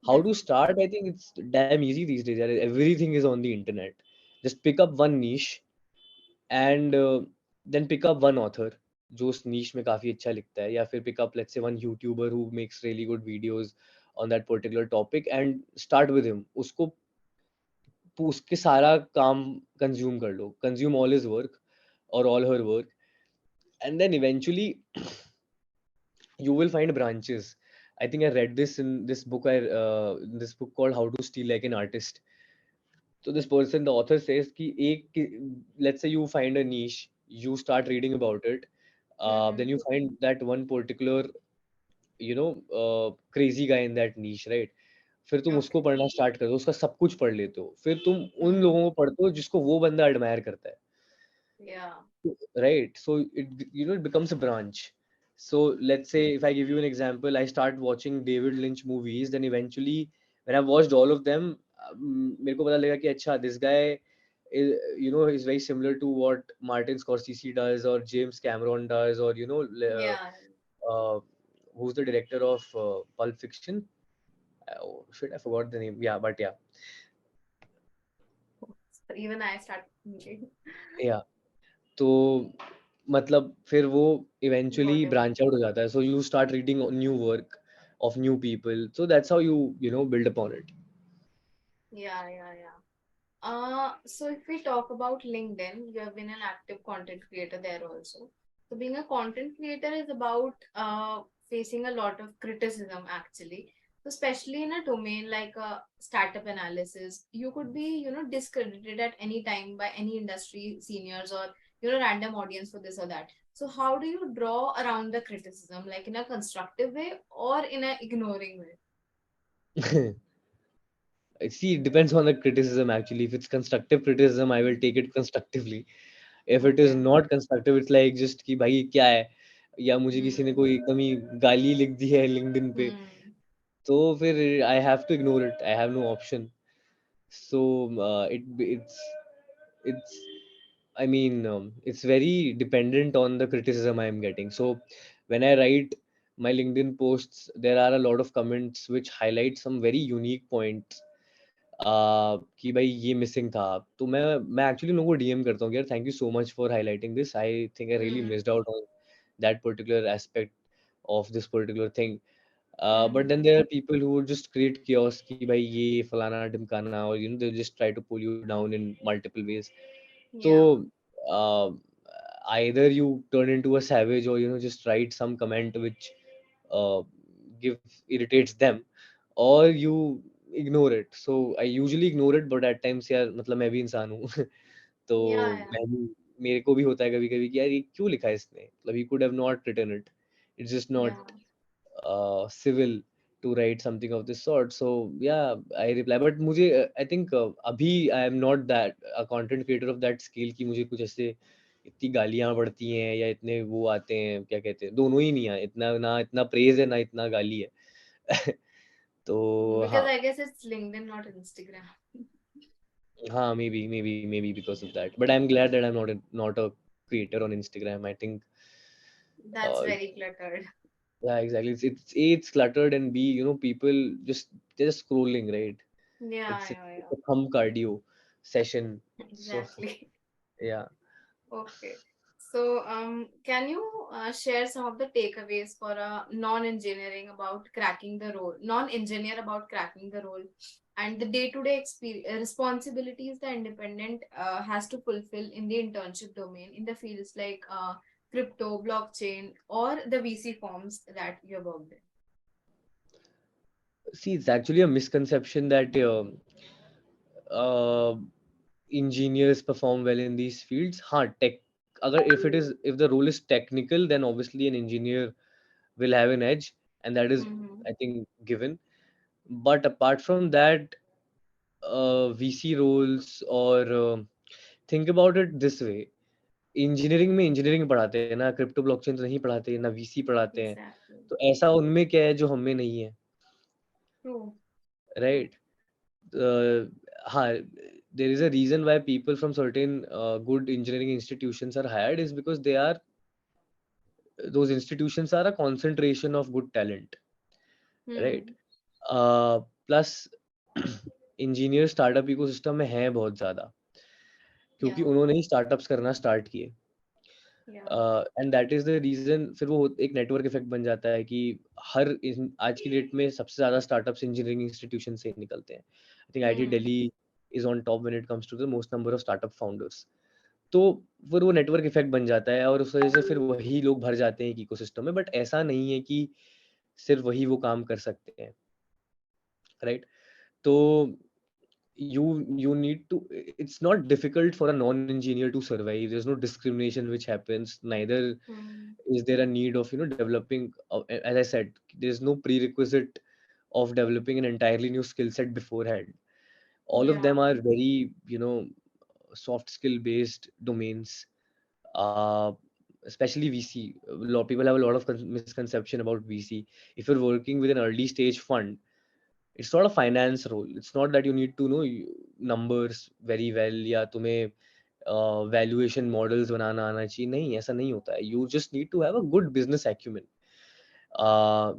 B: How to
A: Definitely.
B: start? I think it's damn easy these days. Everything is on the internet. Just pick up one niche, and then pick up one author जो उस niche में काफी अच्छा लिखता है, या फिर pick up, let's say, one YouTuber who makes really good videos on that particular topic, and start with him. उसको उसके सारा काम consume कर लो, consume all his work or all her work, and then eventually you will find branches. I think I read this in this book, in this book called How to Steal Like an Artist. So this person, the author says कि let's say you find a niche, you start reading about it, then
A: Hmm.
B: you find that one particular, crazy guy in that niche, right? फिर तुम उसको
A: Okay.
B: पढ़ना start कर दो, उसका सब कुछ पढ़ लेते हो, फिर तुम उन
A: Hmm.
B: लोगों को पढ़ते हो जिसको वो बंदा एडमायर करता है,
A: Yeah.
B: right? So it becomes a branch. So let's say if I give you an example, I start watching David Lynch movies, then eventually when I've watched all of them, मेरे को पता लगा कि अच्छा, this guy is very similar to what Martin Scorsese does, or James Cameron does, or
A: Yeah.
B: uh, who's the director of Pulp Fiction? Oh shit, I forgot the name. Yeah, but yeah,
A: So even I start thinking.
B: yeah. तो मतलब फिर वो eventually
A: Got it.
B: branch out हो जाता है, so you start reading new work of new people, so that's how you build upon it.
A: Yeah, yeah, yeah. So if we talk about LinkedIn, you have been an active content creator there also. So being a content creator is about facing a lot of criticism actually. So especially in a domain like startup analysis, you could be, discredited at any time by any industry seniors or, random audience for this or that. So how do you draw around the criticism, like in a constructive way or in a ignoring way?
B: See, it depends on the criticism actually. If it's constructive criticism, I will take it constructively. If it is
A: Okay.
B: not constructive, it's like just कि भाई क्या है, या मुझे किसी ने
A: Hmm.
B: कोई एकदम ही गाली लिख दी है लिंक्डइन पे,
A: Hmm.
B: तो फिर I have to ignore it. I have no option. So it's I mean, it's very dependent on the criticism I am getting. So when I write my LinkedIn posts, there are a lot of comments which highlight some very unique points. कि भाई ये missing था, तो मैं actually लोगों को DM करता हूँ कि यार thank you so much for highlighting this, I think I really
A: Hmm.
B: Missed out on that particular aspect of this particular thing. But
A: Hmm.
B: then there are people who would just create chaos कि भाई ये फलाना ढिमकाना, or they just try to pull you down in multiple ways.
A: Yeah.
B: So uh, either you turn into a savage, or just write some comment which uh, give irritates them, or you ignore it. So I usually ignore it, but at times यार मतलब मैं भी इंसान हूँ. तो
A: Yeah, yeah,
B: मैं भी, मेरे को भी होता है कभी कभी कि यार ये क्यों लिखा है इसने, मतलब he could have not written it. It's just not
A: yeah,
B: civil to write something of this sort. So yeah, I reply. But मुझे I think अभी I am not that a content creator of that scale कि मुझे कुछ ऐसे इतनी गालियां पड़ती हैं या इतने वो आते हैं, क्या कहते हैं, दोनों ही नहीं है, इतना ना इतना प्रेज है ना इतना गाली है। तो
A: Because
B: हाँ,
A: I guess it's LinkedIn, not Instagram.
B: हाँ, maybe because of that. But I'm glad that I'm not a creator on Instagram. I think
A: That's
B: uh,
A: very cluttered.
B: yeah, exactly. It's A, it's cluttered, and B, people just they're just scrolling, right?
A: Yeah,
B: It's
A: yeah,
B: a thumb cardio session.
A: yeah.
B: So
A: Exactly.
B: yeah.
A: Okay. So, can you share some of the takeaways for a non-engineer about cracking the role, and the day-to-day responsibilities the independent has to fulfill in the internship domain in the fields like crypto, blockchain, or the VC forms that you have worked in?
B: See, it's actually a misconception that uh, engineers perform well in these fields. हाँ, tech. अगर if the role is technical, then obviously an engineer will have an edge, and that is,
A: Mm-hmm.
B: I think, given. But apart from that, VC roles or think about it this way. Engineering में engineering पढ़ाते हैं ना, crypto blockchain तो नहीं पढ़ाते, ना VC पढ़ाते हैं।
A: Exactly.
B: तो ऐसा उनमें क्या है जो हमें नहीं है,
A: True.
B: राइट? हाँ, there is a reason why people from certain good engineering institutions are hired is because those institutions are a concentration of good talent, right?
A: Hmm.
B: Plus engineer startup ecosystem में हैं बहुत ज़्यादा, क्योंकि
A: Yeah.
B: उन्होंने ही startups करना start किए।
A: Yeah.
B: And that is the reason, फिर वो एक नेटवर्क इफेक्ट बन जाता है कि आज की डेट में सबसे ज्यादा स्टार्टअप्स इंजीनियरिंग इंस्टीट्यूशन से निकलते हैं। I think IIT
A: Hmm.
B: Delhi is on top when it comes to the most number of startup founders. तो फिर वो नेटवर्क इफेक्ट बन जाता है और उस वजह से फिर वही लोग भर जाते हैं इकोसिस्टम में। बट ऐसा नहीं है कि सिर्फ वही वो काम कर सकते हैं, राइट? तो you need to, it's not difficult for a non-engineer to survive. There's no discrimination which happens, neither
A: Hmm.
B: is there a need of developing, as I said, there's no prerequisite of developing an entirely new skill set beforehand. All of them
A: Yeah.
B: are very soft skill based domains. uh, Especially VC, a lot of people have a lot of misconception about VC. If you're working with an early stage fund, it's not a finance role. It's not that you need to know numbers very well या तुम्हें valuation models बनाना आना चाहिए, नहीं, ऐसा नहीं होता है. You just need to have a good business acumen.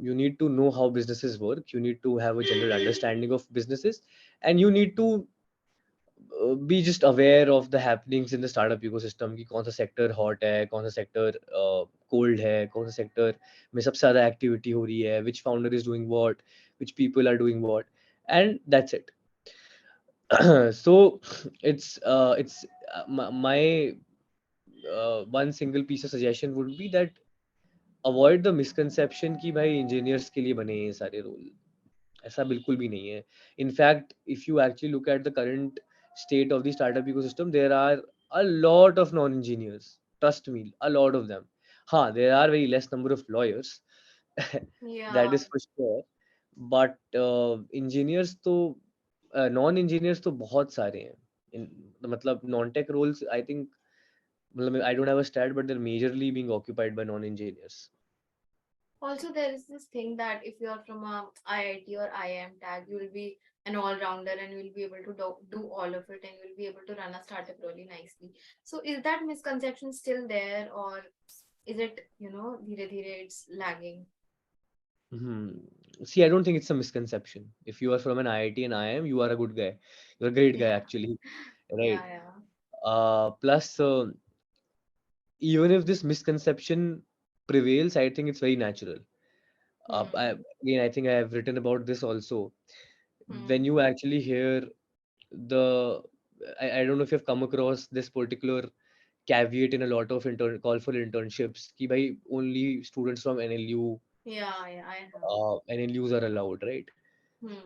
B: You need to know how businesses work. You need to have a general understanding of businesses, and you need to be just aware of the happenings in the startup ecosystem, कि कौन सा sector hot है, कौन सा sector cold है, कौन सा sector में सबसे ज्यादा एक्टिविटी हो रही है, which founder is doing what, which people are doing what, and that's it. So it's my one single piece of suggestion would be that avoid the misconception कि भाई engineers के लिए बने हैं ये सारे रोल। ऐसा बिल्कुल भी नहीं है। In fact if you actually look at the current state of the startup ecosystem, there are a lot of non-engineers. Trust me, a lot of them. हाँ, there are very less number of lawyers, that
A: Yeah.
B: is for sure. But engineers तो non-engineers तो बहुत सारे हैं। इन मतलब non-tech roles, I think, मतलब I don't have a stat, but they're majorly being occupied by non-engineers.
A: Also, there is this thing that if you are from a IIT or IIM tag, you will be an all-rounder and you will be able to do all of it and you will be able to run a startup really nicely. So, is that misconception still there, or is it, dheere dheere it's lagging?
B: Hmm. See, I don't think it's a misconception. If you are from an IIT and IIM, you are a good guy. You're a great guy,
A: Yeah.
B: actually. Right.
A: Yeah, yeah.
B: Plus, even if this misconception prevails, I think it's very natural.
A: Hmm.
B: Again, I think I have written about this also. When
A: Hmm.
B: you actually hear the, I don't know if you've come across this particular caveat in a lot of call for internships, कि भाई only students from NLU,
A: Yeah, yeah, I have.
B: NLUs are allowed, right?
A: Hmm.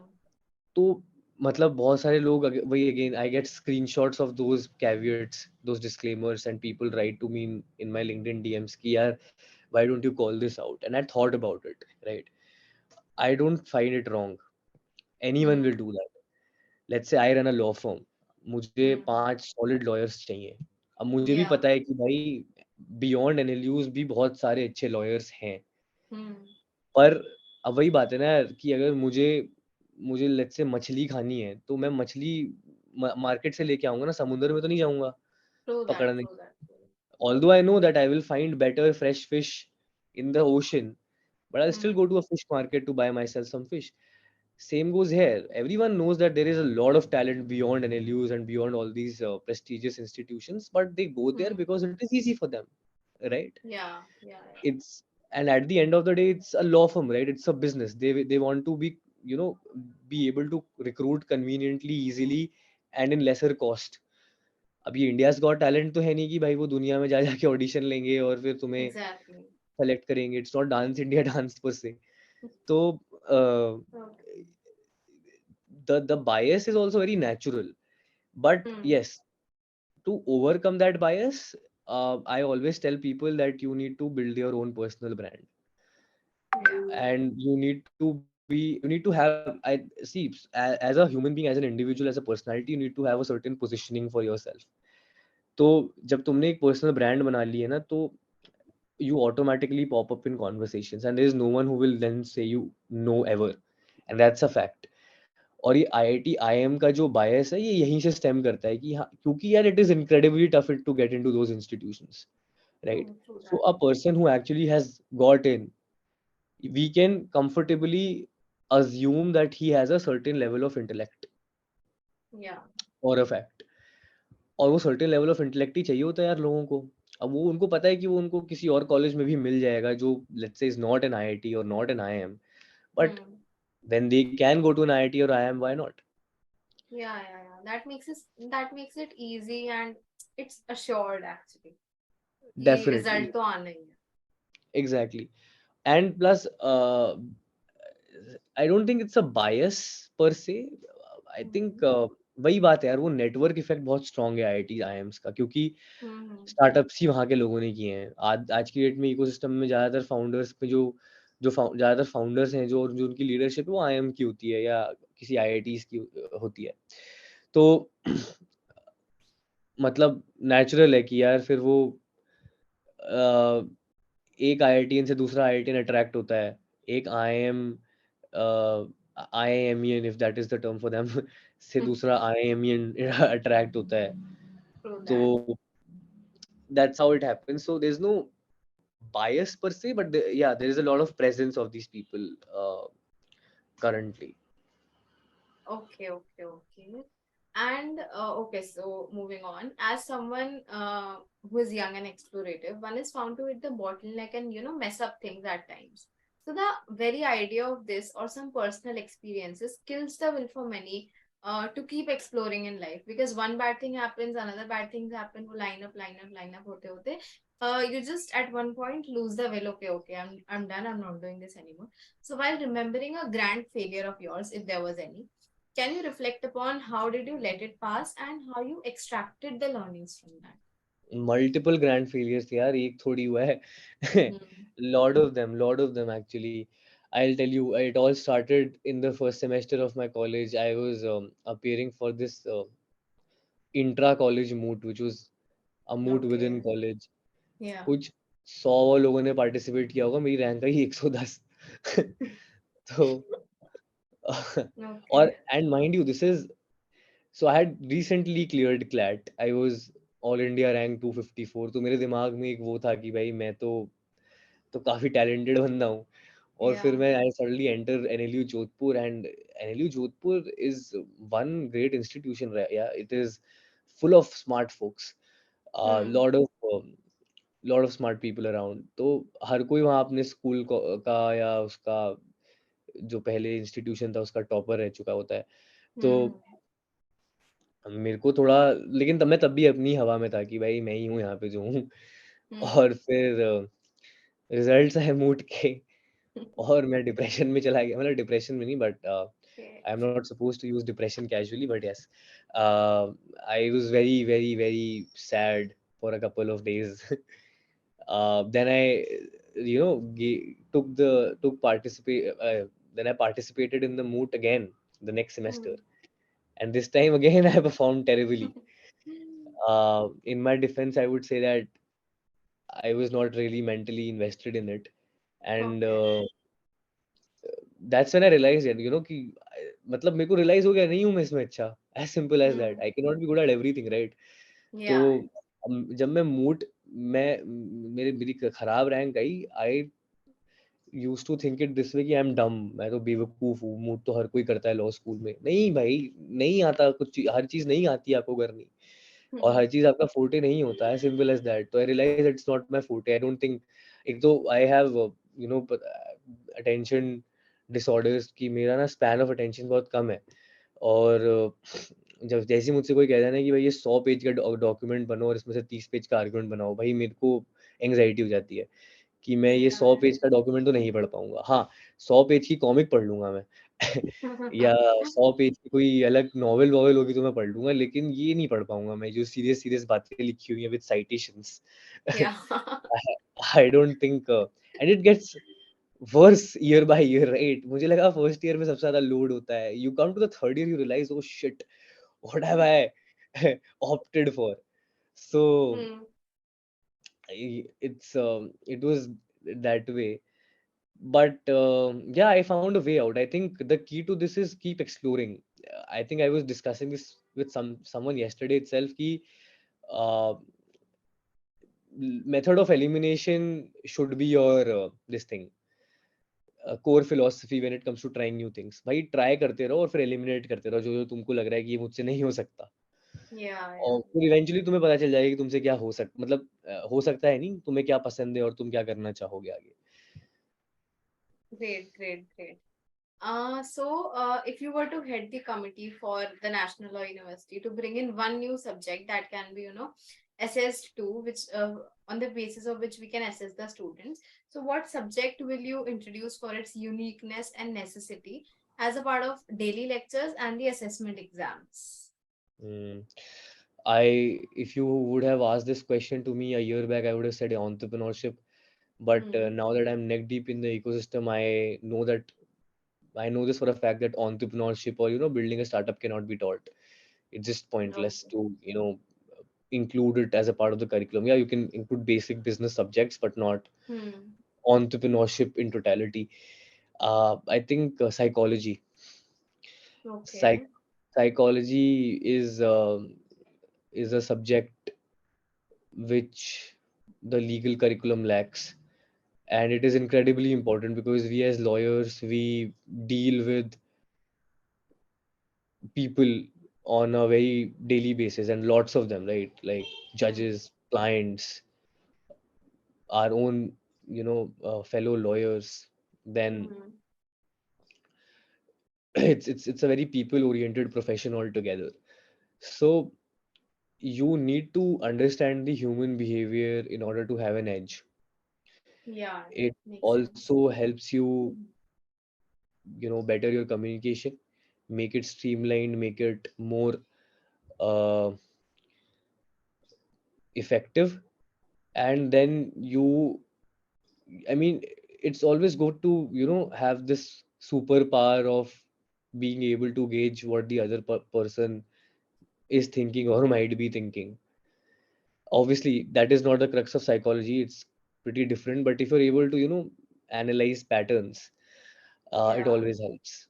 B: तो मतलब बहुत सारे लोग वही, again I get screenshots of those caveats, those disclaimers, and people write to me in my LinkedIn DMs कि यार why don't you call this out, and I thought about it, right? I don't find it wrong. Anyone will
A: Hmm.
B: do that. Let's say I run a law firm. मुझे
A: Hmm.
B: 5 solid lawyers चाहिए. अब मुझे भी
A: Yeah.
B: पता है कि भाई beyond NLUs भी बहुत सारे अच्छे lawyers हैं.
A: Hmm.
B: पर अब वही बात है ना यार कि अगर मुझे मुझे लेट्स से मछली खानी है तो मैं मछली मार्केट से लेके आऊंगा ना, समुद्र में तो नहीं जाऊंगा
A: True that.
B: पकड़ने.
A: True that.
B: Although I know that I will find better fresh fish in the ocean, but I'll still
A: Hmm.
B: go to a fish market to buy myself some fish. Same goes here. Everyone knows that there is a lot of talent beyond NLUs and beyond all these prestigious institutions, but they go there
A: Hmm.
B: because it is easy for them, right?
A: Yeah. Yeah. Yeah.
B: It's and at the end of the day, it's a law firm, right? It's a business. They want to be, you know, be able to recruit conveniently, easily, and in lesser cost. अब ये India's got talent तो है नहीं कि भाई वो दुनिया में जा जाके ऑडिशन लेंगे और फिर तुम्हें
A: Exactly.
B: सेलेक्ट करेंगे. It's not dance India dance पर से. तो
A: Okay.
B: the bias is also very natural, but
A: Hmm.
B: yes, to overcome that bias, I always tell people that you need to build your own personal brand,
A: Yeah.
B: and you need to have, I see, as a human being, as an individual, as a personality, you need to have a certain positioning for yourself. तो जब तुमने एक personal brand बना ली है ना, तो you automatically pop up in conversations and there is no one who will then say you no ever, and that's a fact. और ये IIT IIM का जो bias है ये यहीं से stem करता है कि हाँ, क्योंकि यार it is incredibly tough to get into those institutions, right?
A: True. True
B: So
A: that.
B: a person who actually has got in, we can comfortably assume that he has a certain level of intellect
A: Yeah.
B: or a fact. और वो certain level of intellect ही चाहिए होता है यार लोगों को. अब वो उनको पता है कि वो उनको किसी और कॉलेज में भी मिल जाएगा जो let's say is not an IIT और not an IIM, but
A: Hmm.
B: then they can go to an IIT or IIM, why not?
A: Yeah. Yeah. Yeah. That makes it easy and it's assured actually. कि
B: Definitely,
A: result तो आना ही है.
B: exactly. And plus I don't think it's a bias per se. I think
A: Hmm.
B: वही बात है यार, वो network effect बहुत स्ट्रांग है IIT IIMs का, क्योंकि
A: Hmm.
B: स्टार्टअप्स ही वहाँ के लोगों ने किए हैं. आज आज की डेट में इकोसिस्टम में ज़्यादातर फाउंडर्स पे जो जो ज़्यादातर फाउंडर्स हैं, जो जो उनकी लीडरशिप है वो IIM की होती है या किसी IITs की होती है. तो मतलब नेचुरल है कि यार फिर वो एक IITian से दूसरा IITian अट्रैक्ट होता है, एक IIM IIMian if that is the term for them से दूसरा IIMian अट्रैक्ट होता है.
A: True
B: तो
A: that.
B: that's how it happens. So there's no bias per se, but yeah, there is a lot of presence of these people currently.
A: Okay, okay, okay. And okay, so moving on, as someone who is young and explorative, one is found to hit the bottleneck and mess up things at times. So the very idea of this or some personal experiences kills the will for many to keep exploring in life because one bad thing happens, another bad things happen, who line up, hote hote. You just at one point lose the will. Okay, okay, I'm done. I'm not doing this anymore. So while remembering a grand failure of yours, if there was any, can you reflect upon how did you let it pass and how you extracted the learnings from that?
B: Multiple grand failures थे यार, एक थोड़ी हुआ है.
A: Hmm.
B: Lot of them actually. I'll tell you, it all started in the first semester of my college. I was appearing for this intra college moot, which was a moot within
A: Okay.
B: college.
A: Yeah.
B: कुछ 100 लोगों ने participate किया होगा, मेरी rank आई 110. तो और
A: Okay.
B: And mind you this is, so I had recently cleared CLAT. I was all India rank 254. तो मेरे दिमाग में एक वो था कि भाई मैं तो काफी टैलेंटेड बंदा हूँ. और फिर
A: Yeah.
B: मैं I suddenly enter NLU Jodhpur, and NLU Jodhpur is one great institution. या it is full of smart folks,
A: Hmm.
B: lot of lot of smart people around. तो हर कोई वहाँ अपने स्कूल का या उसका जो पहले इंस्टीट्यूशन था उसका टॉपर रह चुका होता है. तो
A: Hmm.
B: मेरे को थोड़ा, लेकिन तब भी अपनी हवा में था कि भाई मैं ही हूँ यहाँ पे जो हूँ.
A: Hmm.
B: और फिर रिजल्ट्स आए मूड के, और मैं डिप्रेशन में चला गया. मतलब डिप्रेशन में नहीं, but
A: Okay.
B: I am not suppose to use depression casually, but yes, I was very very very sad for a couple of days. Then I, took participate. then I participated in the moot again the next semester,
A: Hmm.
B: and this time again I performed terribly. In my defense, I would say that I was not really mentally invested in it, and
A: Okay.
B: that's when I realized that, कि मतलब मेरे को realize हो गया नहीं हूँ मैं इसमें अच्छा, as simple as that.
A: Hmm.
B: I cannot be good at everything, right? तो
A: Yeah.
B: जब मैं मूड मैं मेरे मेरी खराब रैंक आई, I used to think it this way कि आई एम डम, मैं तो बेवकूफ हूँ, मूड तो हर कोई करता है लॉ स्कूल में। नहीं भाई, नहीं आता कुछ हर चीज नहीं आती आपको करनी, और हर चीज आपका फोर्टे नहीं होता है, सिंपल एज दैट। तो I realise it's not my forte, I don't think. एक तो आई हैव अटेंशन डिसऑर्डर्स, की मेरा ना स्पैन ऑफ अटेंशन बहुत कम है। और जब जैसे ही मुझसे कोई कहता है ना कि भाई ये 100 पेज का डॉक्यूमेंट बनाओ और इसमें से 30 पेज का आर्गुमेंट बनाओ, भाई मेरे को एंग्जाइटी हो जाती है कि मैं ये
A: Yeah.
B: 100 पेज का डॉक्यूमेंट तो नहीं पढ़ पाऊंगा। हाँ, 100 पेज की कॉमिक पढ़ लूंगा मैं या 100 पेज की कोई अलग नॉवेल वॉवेल होगी तो मैं पढ़ लूंगा, लेकिन ये नहीं पढ़ पाऊंगा मैं जो सीरियस सीरियस बातें लिखी हुई है with citations.
A: Yeah.
B: I don't think, and it gets worse year by year, right? मुझे लगा फर्स्ट ईयर में सबसे ज्यादा लोड होता है, you come to the third year, you realise oh shit, what have I opted for? So
A: Hmm.
B: it was that way. But yeah, I found a way out. I think the key to this is keep exploring. I think I was discussing this with someone yesterday itself, ki uh, method of elimination should be your this thing, core philosophy when it comes to trying new things. भाई try करते रहो और फिर eliminate करते रहो जो जो तुमको लग रहा है कि ये मुझसे नहीं हो सकता,
A: Yeah.
B: और
A: Yeah.
B: फिर इवेंचुअली तुम्हें पता चल जाएगा कि तुमसे क्या हो सक मतलब हो सकता है नहीं, तुम्हें क्या पसंद है और तुम क्या करना चाहोगे आगे।
A: Great. Great. Great. If you were to head the committee for the National Law University to bring in one new subject that can be, assessed to, which on the basis of which we can assess the students. So, what subject will you introduce for its uniqueness and necessity as a part of daily lectures and the assessment exams?
B: Hmm. If you would have asked this question to me a year back, I would have said entrepreneurship. But
A: Hmm.
B: now that I'm neck deep in the ecosystem, I know this for a fact that entrepreneurship or building a startup cannot be taught. It's just pointless
A: Okay.
B: to include it as a part of the curriculum. Yeah, you can include basic business subjects, but not
A: Hmm.
B: entrepreneurship in totality. I think
A: Okay.
B: Psych- psychology is a subject which the legal curriculum lacks, and it is incredibly important because we as lawyers, we deal with people on a very daily basis, and lots of them, right? Like
A: Hmm.
B: judges, clients, our own fellow lawyers. Then
A: Hmm.
B: it's a very people oriented profession altogether. So you need to understand the human behavior in order to have an edge.
A: Yeah.
B: It
A: Makes sense.
B: also helps you, better your communication, make it streamlined, make it more uh, effective. And then I mean, it's always good to have this superpower of being able to gauge what the other person is thinking or might be thinking. Obviously that is not the crux of psychology, it's pretty different, but if you're able to analyze patterns, it
A: Yeah.
B: always helps.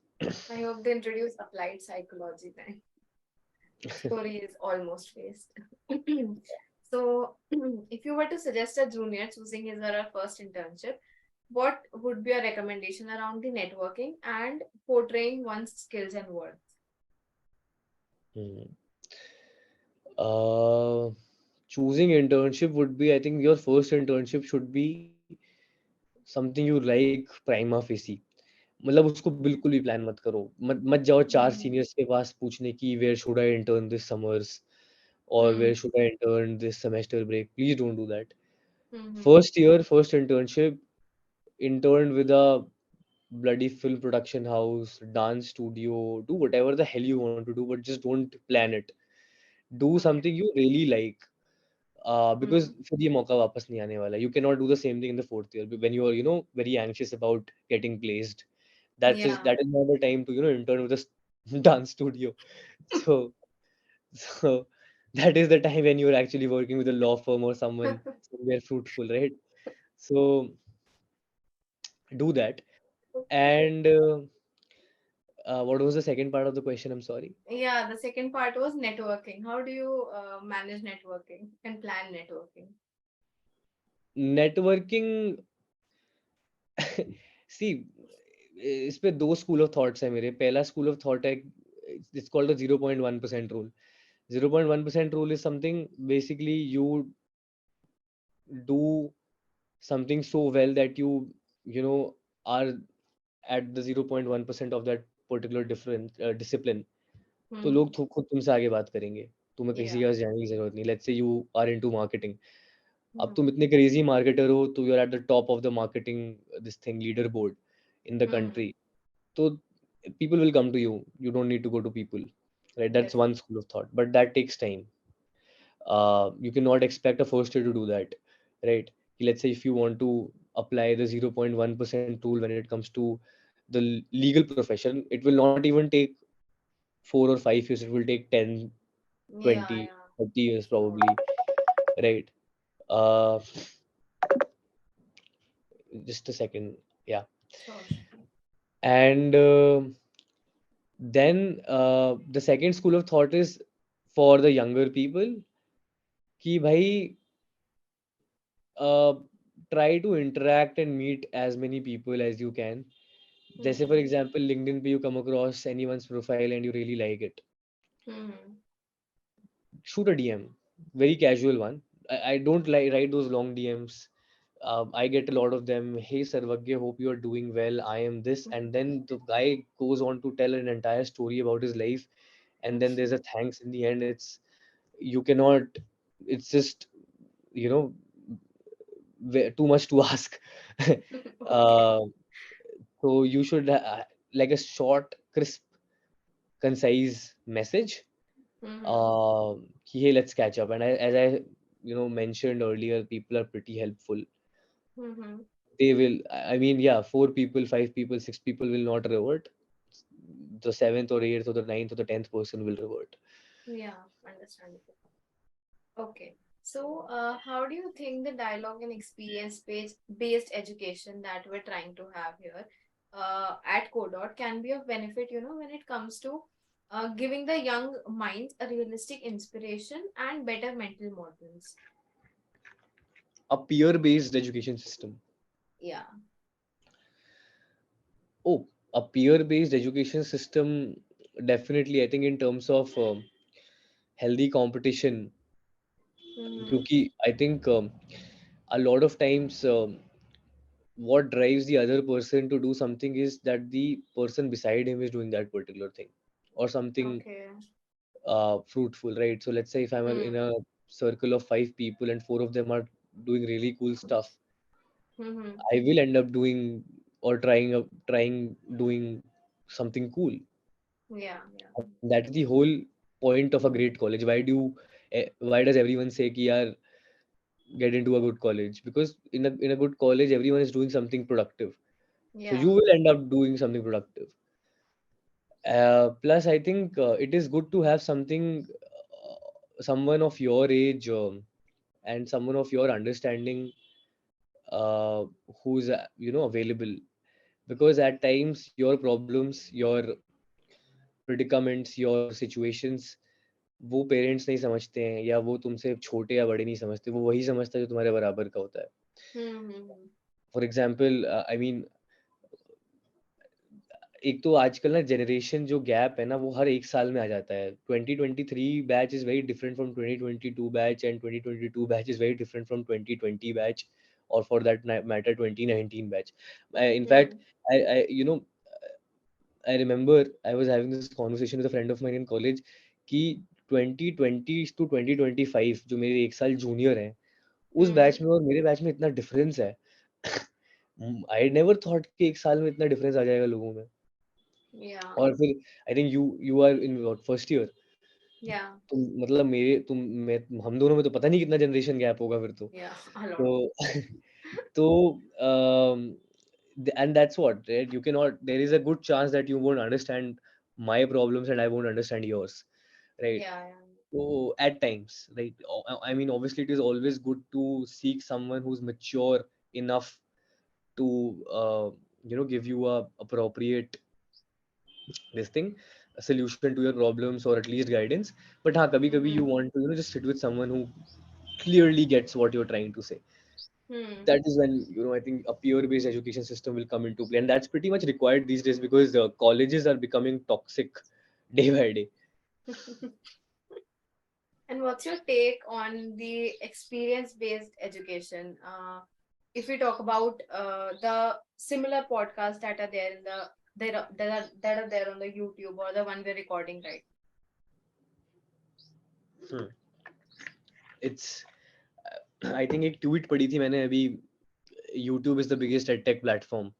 A: I hope they introduce applied psychology then. Story is almost faced. So, if you were to suggest a junior choosing his or her first internship, what would be a recommendation around the networking and portraying one's skills and worth?
B: Hmm. uh, Choosing internship would be, I think your first internship should be something you like prima facie. मतलब उसको बिल्कुल भी plan मत करो, मत जाओ चार
A: Hmm.
B: Seniors के पास पूछने की where should I intern this summers और where
A: Hmm.
B: Should I intern this semester break. Please don't do that.
A: Hmm.
B: First year first internship, interned with a bloody film production house, dance studio, do whatever the hell you want to do, but just don't plan it. Do
A: Okay.
B: something you really like, because
A: Hmm.
B: फिर ये मौका वापस नहीं आने वाला। You cannot do the same thing in the fourth year when you are very anxious about getting placed,
A: Yeah.
B: that is not the time to, you know, intern with a dance studio. So so that is the time when you're actually working with a law firm or someone somewhere fruitful, right? So do that.
A: Okay.
B: And what was the second part of the question? I'm sorry.
A: Yeah, the second part was networking. How do you manage networking and plan networking?
B: Networking. See, इस पे दो school of thoughts है मेरे. पहला school of thought है, it's called the 0.1% rule. 0.1% rule is something basically you do something so well that you know are at the 0.1% of that particular different discipline. तो
A: Hmm.
B: लोग खुद तुमसे आगे बात करेंगे. तुम्हें किसी के
A: Yeah.
B: पास जाने की जरूरत नहीं. Let's say you are into marketing. अब
A: Hmm.
B: तुम इतने क्रेजी मार्केटर हो, तो you are at the top of the marketing this thing leader board in the
A: Hmm.
B: Country. So people will come to you. You don't need to go to people, right? That's one
A: Definitely.
B: school of thought, but that takes time. You cannot expect a first year to do that, right? Let's say if you want to apply the 0.1% rule when it comes to the legal profession, it will not even take 4 or 5 years. It will take 10,
A: Yeah,
B: 20,
A: yeah.
B: 30 years probably, right? Uh, just a second. Yeah.
A: Sure.
B: And then the second school of thought is for the younger people कि भाई uh, try to interact and meet as many people as you can. जैसे for
A: Hmm.
B: example LinkedIn पे you come across anyone's profile and you really like it,
A: Hmm.
B: shoot a DM, very casual one. I don't like write those long DMs. I get a lot of them. Hey Sarvagya, hope you are doing well. I am this, and then the guy goes on to tell an entire story about his life, and then there's a thanks in the end. You cannot. It's just, you know, too much to ask.
A: Okay.
B: uh, so you should like a short, crisp, concise message.
A: Hmm.
B: Hey, let's catch up. And as I, you know, mentioned earlier, people are pretty helpful.
A: Hmm.
B: They will. I mean, yeah, 4 people, 5 people, 6 people will not revert. The seventh or eighth or the ninth or the 10th person will revert.
A: Yeah, understandable. Okay. So, how do you think the dialogue and experience based education that we're trying to have here at CoDot can be of benefit, when it comes to giving the young minds a realistic inspiration and better mental models?
B: A peer-based education system.
A: Yeah.
B: Oh, a peer-based education system, definitely. I think in terms of healthy competition,
A: Mm-hmm.
B: क्योंकि I think a lot of times what drives the other person to do something is that the person beside him is doing that particular thing or something
A: Okay.
B: fruitful, right? So let's say if I'm in
A: Hmm.
B: a circle of 5 people and 4 of them are doing really cool stuff,
A: Mm-hmm.
B: I will end up doing or trying doing something cool.
A: Yeah. Yeah.
B: And that is the whole point of a great college. Why does everyone say कि यार get into a good college? Because in a good college everyone is doing something productive, so
A: Yeah.
B: you will end up doing something productive. Plus I think it is good to have someone of your age and someone of your understanding uh, who's available, because at times your problems, your predicaments, your situations, वो parents नहीं समझते हैं, या वो तुमसे छोटे या बड़े नहीं समझते, वो वही समझता है जो तुम्हारे बराबर का होता है.
A: Mm-hmm.
B: For example I mean, एक तो आजकल ना जनरेशन जो गैप है ना वो हर 1 साल में आ जाता है. 2023 batch is very different from 2022 batch, and 2022 batch is very different from 2020 batch, or for that matter 2019 batch. In fact,
A: Mm-hmm.
B: I you know I remember I was having this conversation with a friend of mine in college कि 2020 to 2025 जो मेरे 1 साल junior हैं, उस batch
A: Mm-hmm.
B: में और मेरे batch में इतना डिफरेंस है. आई नेवर थॉट कि 1 साल में इतना डिफरेंस आ जाएगा लोगों में.
A: Yeah.
B: और फिर I think you are in first year.
A: Yeah.
B: तुम मतलब मेरे तुम मैं हम दोनों में तो पता नहीं कितना जनरेशन गैप होगा फिर तो.
A: Yeah. A lot.
B: तो तो And that's what, right? You cannot, there is a good chance that you won't understand my problems and I won't understand yours, right?
A: Yeah, yeah.
B: So at times, right? I mean, obviously, it is always good to seek someone who's mature enough to, give you a appropriate this thing, a solution to your problems or at least guidance. But हाँ, कभी-कभी you
A: Mm-hmm.
B: want to, just sit with someone who clearly gets what you're trying to say.
A: Hmm.
B: That is when, I think a peer-based education system will come into play, and that's pretty much required these days because the colleges are becoming toxic day by day.
A: And what's your take on the experience-based education? If we talk about the similar podcasts that are there in the that are there on the YouTube or the one we're recording right.
B: Hmm. It's I think एक tweet पढ़ी थी मैंने अभी, YouTube is the biggest edtech platform,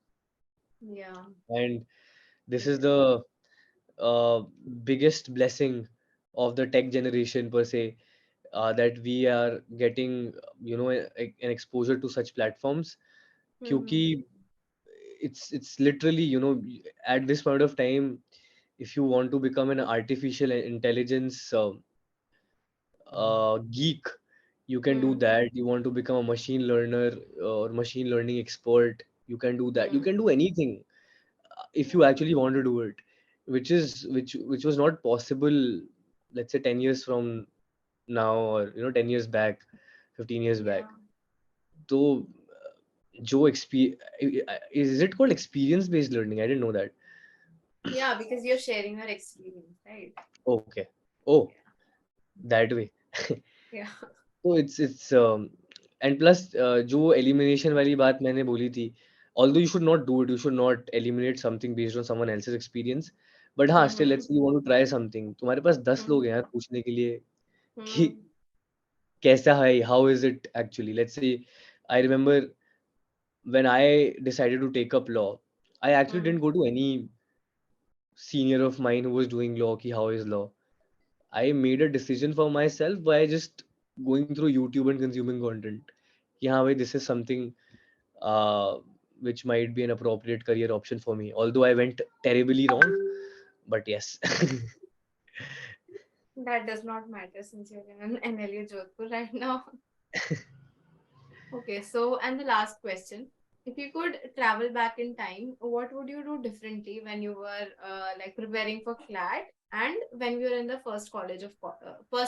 A: Yeah.
B: and this is
A: Yes.
B: the uh, biggest blessing of the tech generation per se, that we are getting, an exposure to such platforms.
A: Mm-hmm.
B: क्योंकि it's literally, at this point of time, if you want to become an artificial intelligence geek, you can do
A: Hmm.
B: that. You want to become a machine learner or machine learning expert, you can do that. You
A: Hmm.
B: can do anything if you
A: Yeah.
B: actually want to do it, which was not possible, let's say 10 years from now, or 10 years back, 15 years back.
A: Yeah.
B: So Joe is it called experience based learning? I didn't know that.
A: Yeah, because you're sharing your experience, right?
B: Okay. Oh,
A: Yeah.
B: that way.
A: Yeah.
B: So it's and plus जो elimination वाली बात मैंने बोली थी, although you should not do it, you should not eliminate something based on someone else's experience, but हाँ, still
A: Mm-hmm.
B: let's say you want to try something, तुम्हारे पास 10 लोग हैं
A: Mm-hmm.
B: यार पूछने के लिए कि
A: Mm-hmm.
B: कैसा है, how is it actually. Let's say I remember when I decided to take up law, I actually
A: Mm-hmm.
B: didn't go to any senior of mine who was doing law ki how is law. I made a decision for myself by just going through YouTube and consuming content. कि हाँ भाई, this is something uh, which might be an appropriate career option for me. Although I went terribly wrong, but yes.
A: That does not matter since you're in an NLU Jodhpur right now. Okay, so and the last question. If you could travel back in time, what would you do differently when you were like preparing for CLAT and when you were in the first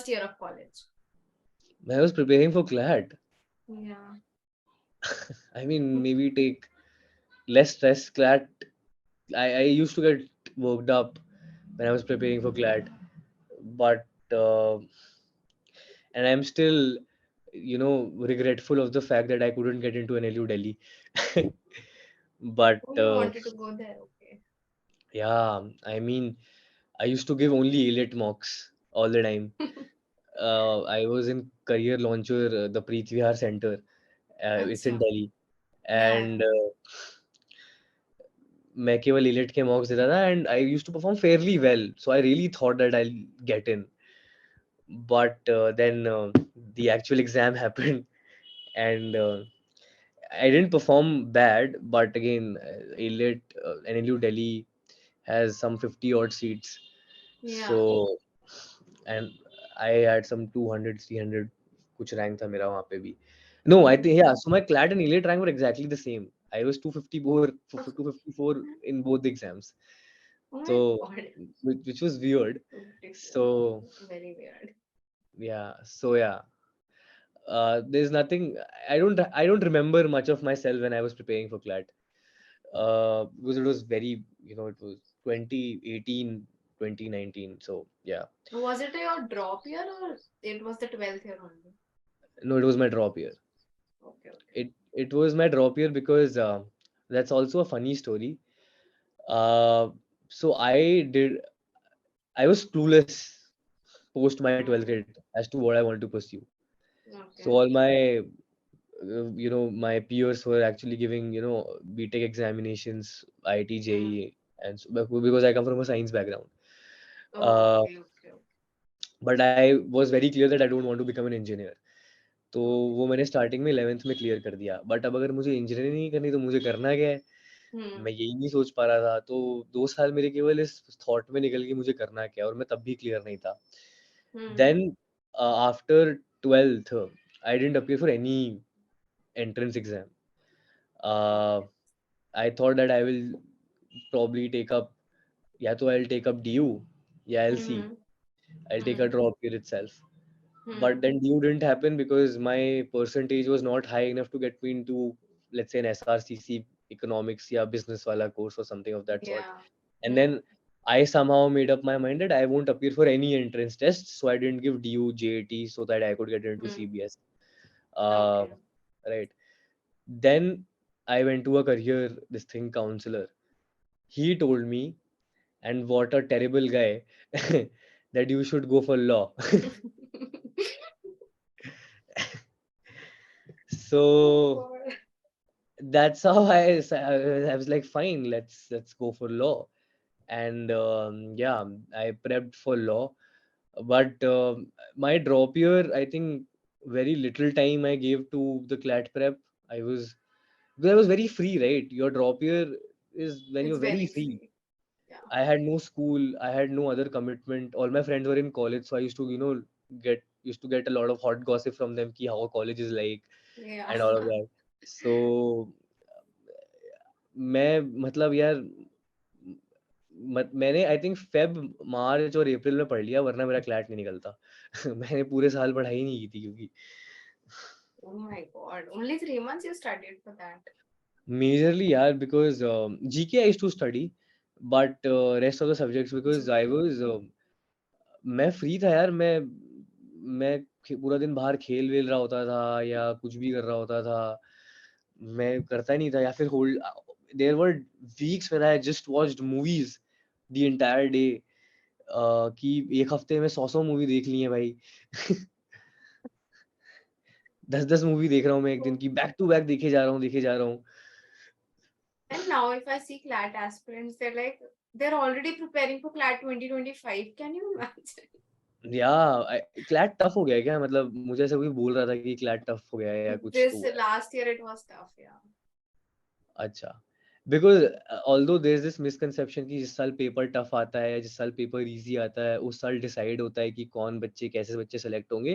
A: year of college?
B: I was preparing for CLAT.
A: Yeah.
B: I mean, maybe take less stress. CLAT. I used to get worked up when I was preparing for CLAT, but and I'm still, regretful of the fact that I couldn't get into NLU Delhi. But
A: Oh, you wanted to go there. Okay.
B: yeah, I mean, I used to give only elite mocks all the time. I was in Career Launcher, the Preet Vihar Center. It's in
A: Acha.
B: Delhi,
A: Yeah, yeah.
B: and मैं केवल elite के mocks देता था, and I used to perform fairly well. So I really thought that I'll get in. But then the actual exam happened, and I didn't perform bad. But again, elite NLU Delhi has some 50 odd seats.
A: Yeah.
B: So, and I had some 200, 300 कुछ rank था मेरा वहाँ पे भी. No, I think,
A: Mm-hmm.
B: yeah. So my CLAT and elite rank were exactly the same. I was 254 in both the exams.
A: Oh my
B: So,
A: God.
B: which was weird.
A: 254.
B: So
A: Very weird.
B: yeah. So yeah. There's nothing. I don't remember much of myself when I was preparing for CLAT. Because it was very, it was 2018, 2019. So yeah.
A: Was it your drop year or it was the 12th year only?
B: No, it was my drop year.
A: Okay, okay.
B: It was my drop year because that's also a funny story. Uh, so I was clueless post my 12th
A: Mm.
B: grade as to what I want to pursue. So
A: Okay.
B: all my peers were actually giving, BTech examinations, IIT,
A: Mm.
B: JEE, and so, because I come from a science background.
A: Oh,
B: Uh,
A: okay, okay,
B: but I was very clear that I don't want to become an engineer. तो
A: okay.
B: वो मैंने starting में 11th में clear कर दिया, but अब अगर मुझे इंजीनियरिंग नहीं करनी तो मुझे करना क्या है?
A: Hmm.
B: मैं यही नहीं सोच पा रहा था। तो 2 साल मेरे केवल इस थॉट में निकल गए मुझे करना क्या है, और मैं तब भी क्लियर नहीं था।
A: Hmm.
B: Then after 12th I didn't appear for any entrance exam.
A: Okay.
B: I thought that I will probably take up, या तो I'll take up DU या I'll see,
A: Hmm.
B: I'll take a
A: Hmm.
B: drop year itself. But
A: Hmm.
B: then DU didn't happen because my percentage was not high enough to get me into, let's say, an SRCC economics या business wala course or something of that sort.
A: Yeah.
B: And
A: Hmm.
B: then I somehow made up my mind that I won't appear for any entrance tests, so I didn't give DU JAT so that I could get into
A: Hmm.
B: CBS. Uh,
A: Okay.
B: right. Then I went to a career this thing counselor. He told me, and what a terrible guy, that you should go for law.
A: Oh
B: So
A: God.
B: that's how I was like, fine, let's go for law. And yeah, I prepped for law, but my drop year, I think very little time I gave to the CLAT prep. I was because I was very free, right? Your drop year is when
A: It's
B: you're very
A: very
B: free.
A: free. Yeah.
B: I had no school, I had no other commitment. All my friends were in college, so I used to, get a lot of hot gossip from them, ki how college is like
A: Yeah.
B: and all of that. So मैं मतलब यार मैंने I think Feb March और अप्रैल में पढ़ लिया, वरना मेरा क्लैट नहीं निकलता। मैंने पूरे साल पढ़ाई नहीं की थी क्योंकि
A: Oh my God. Only 3 months you studied for that.
B: Majorly यार because GK I used to study, but rest of the subjects because I
A: GK.
B: Was मैं फ्री था यार। मैं पूरा दिन बाहर खेल वेल रहा होता था या कुछ भी कर रहा होता था। मैं करता नहीं था, या फिर hold there were weeks when I just watched movies the entire day, कि एक हफ्ते में 100 मूवी देख ली है भाई। 10 मूवी देख रहा हूँ मैं एक दिन की, बैक टू बैक देखे जा रहा हूँ, देखे जा रहा हूँ।
A: And now if I see CLAT aspirants, they're already preparing for CLAT 2025. Can you imagine?
B: या क्लैट टफ हो गया है क्या? मतलब मुझे ऐसा कोई बोल रहा था कि क्लैट टफ हो गया है या कुछ तो
A: This
B: हुआ है।
A: last year it was tough, yeah.
B: अच्छा, because although there is this misconception कि जिस साल पेपर टफ आता है या जिस साल पेपर ईज़ी आता है, उस साल डिसाइड होता है कि कौन बच्चे कैसे बच्चे सेलेक्ट होंगे।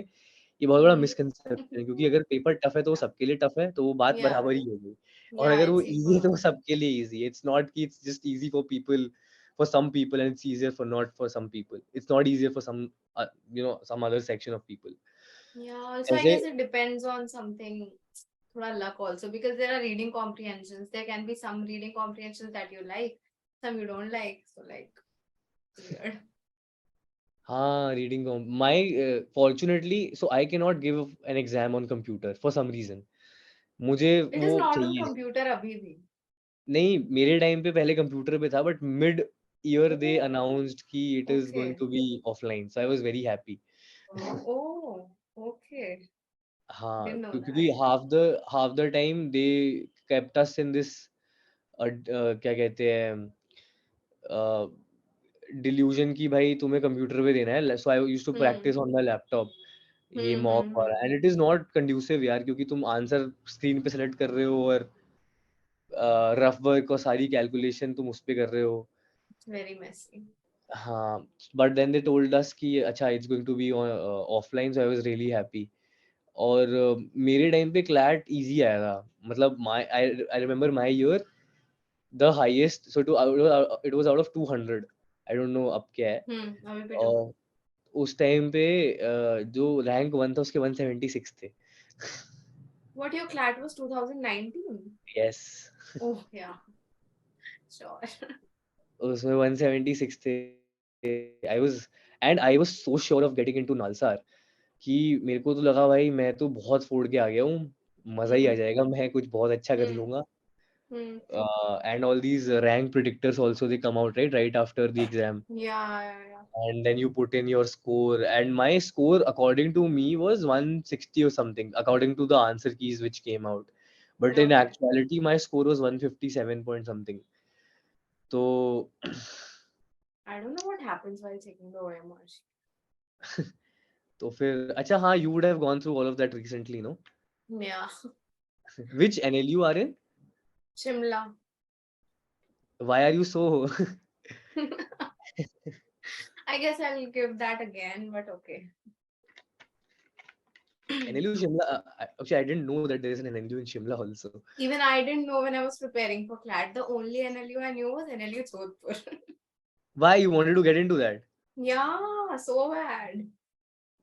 B: ये बहुत बड़ा
A: Hmm.
B: मिसकंसेप्शन है, क्योंकि अगर पेपर टफ है तो वो सबके लिए टफ है, तो वो बात
A: Yeah,
B: बराबर ही होगी। और
A: yeah,
B: अगर वो
A: it's
B: ईज़ी है तो वो
A: equal.
B: सबके लिए ईज़ी है। इट्स नॉट कि it's just easy for people, for some people and it's easier for not for some people. It's not easier for some some other section of people.
A: Yeah, also I
B: ऐसे
A: guess it depends on something, thoda luck also, because there are reading comprehensions. There can be some reading comprehensions that you like, some you don't like. So like weird.
B: हाँ, reading my fortunately so I can not give an exam on computer for some reason. मुझे
A: It is
B: वो
A: not on
B: चाहिए।
A: computer abhi bhi.
B: नहीं, मेरे time पे पहले computer पे था, but mid year they
A: Oh,
B: announced कि it is going
A: okay.
B: To be offline, so I was very happy.
A: Oh, okay.
B: हाँ,
A: Didn't know
B: क्योंकि
A: that.
B: Half the time they kept us in this क्या कहते हैं, delusion कि भाई तुम्हें computer पे देना है। So I used to
A: Hmm.
B: Practise on my laptop ये
A: Hmm.
B: Mock
A: Hmm.
B: वाला,
A: Hmm.
B: And it is not conducive यार, क्योंकि तुम आंसर स्क्रीन पे सेलेक्ट कर रहे हो और रफ वर्क और सारी कैलकुलेशन तुम उस पे कर रहे हो।
A: It's very messy.
B: हाँ, but then they told us कि अच्छा it's going to be offline, so I was really happy. और मेरे टाइम पे क्लैट इजी आया था। मतलब my I remember my year the highest, so to it was out of 200। I don't know अब क्या है।
A: अभी भी 2
B: और उस टाइम पे जो रैंक 1 था उसके 176 थे।
A: What your CLAT was 2019?
B: Yes.
A: Oh yeah, sure.
B: उसमें 176 थे। I was and I was so sure of getting into NALSAR कि मेरे को तो लगा भाई मैं तो बहुत फोड़ के आ गया हूँ, मजा ही आ
A: Hmm.
B: जाएगा, मैं कुछ बहुत अच्छा कर
A: Hmm.
B: लूंगा।
A: Hmm.
B: And all these rank predictors also, they come out right after the exam,
A: Yeah, yeah, yeah.
B: and then you put in your score, and my score according to me was 160 or something according to the answer keys which came out, but in
A: Okay.
B: actuality my score was 157 point something. तो
A: I don't know what happens while taking the OMR.
B: तो फिर अच्छा, हाँ, you would have gone through all of that recently, no?
A: Yeah,
B: Which NL you are in?
A: Shimla.
B: Why are you so?
A: I guess I'll give that again, but okay.
B: NLU Shimla. Actually, I didn't know that there is an NLU in Shimla also.
A: Even I didn't know when I was preparing for CLAT. The only NLU I knew was NLU Jodhpur.
B: Why you wanted to get into that?
A: Yeah, so bad.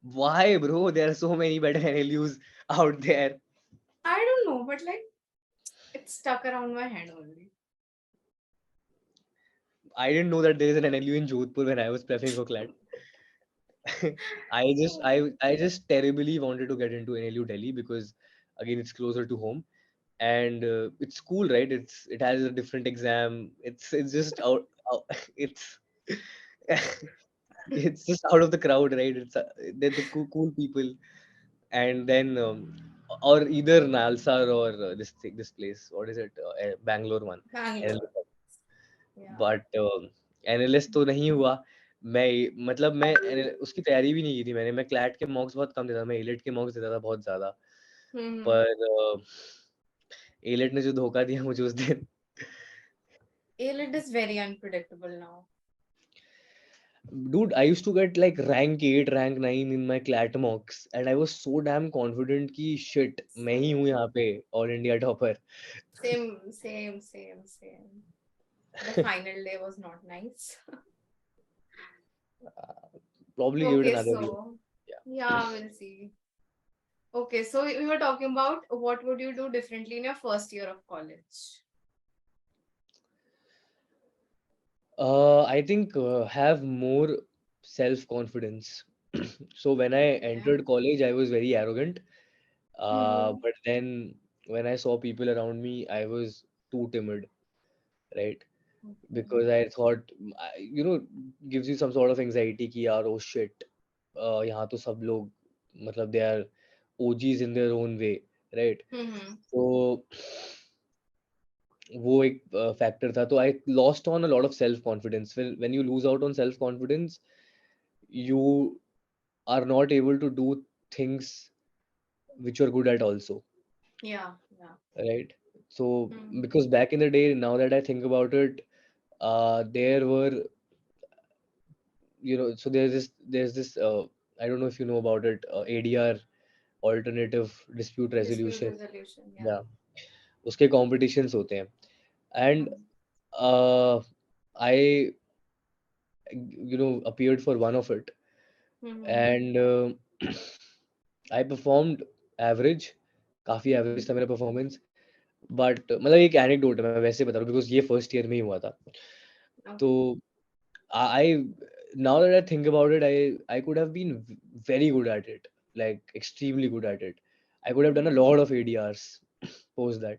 B: Why, bro? There are so many better NLUs out there.
A: I don't know, but like it stuck around my head only.
B: I didn't know that there is an NLU in Jodhpur when I was prepping for CLAT. I just terribly wanted to get into NLU Delhi because again it's closer to home and it's cool, right? It has a different exam. It's just out it's it's just out of the crowd, right? They're the cool people, and then or either Nalsar or this place. What is it? Bangalore one.
A: Bangalore.
B: NLS.
A: Yeah.
B: But analyst तो नहीं हुआ। मतलब मैं उसकी तैयारी भी नहीं की थी मैंने। मैं क्लैट के मॉक्स बहुत कम देता था, मैं एलिट के मॉक्स देता था बहुत ज़्यादा।
A: Hmm.
B: पर एलिट ने जो धोखा दिया मुझे उस दिन।
A: ALED is very unpredictable now.
B: Dude, I used to get like rank 8, rank 9 in my clat mocks and I was so damn confident कि shit मैं ही हूँ
A: Same.
B: यहाँ पे all India topper.
A: Same. The final day was not nice.
B: Probably give it
A: Okay,
B: another year.
A: so
B: Yeah.
A: yeah, we'll see. Okay, so we were talking about what would you do differently in your first year of college?
B: I think have more self-confidence. So when I
A: Okay.
B: entered college, I was very arrogant.
A: Mm-hmm.
B: But then when I saw people around me, I was too timid, right?
A: Okay.
B: Because I thought, gives you some sort of anxiety कि यार oh shit, यहाँ तो सब लोग मतलब they are OGs in their own way, right?
A: Mm-hmm.
B: So वो एक factor था। तो I lost on a lot of self confidence. When you lose out on self confidence, you are not able to do things which you're good at also,
A: Yeah, yeah.
B: right? So
A: Mm-hmm.
B: because back in the day, now that I think about it, there were, so there's this I don't know if you know about it, ADR, alternative dispute
A: Dispute
B: resolution.
A: resolution, yeah.
B: Yeah, उसके competitions होते हैं and uh, I appeared for one of it
A: Mm-hmm.
B: and I performed average, काफी average था मेरा performance. But मतलब एक anecdote है, मैं वैसे बता रहा हूँ बिकॉज ये फर्स्ट ईयर में ही हुआ था। तो
A: Okay.
B: I now that I think about it, I could have been very good at it, like extremely good at it. I could have done a
A: Mm-hmm.
B: lot of ADRs post that,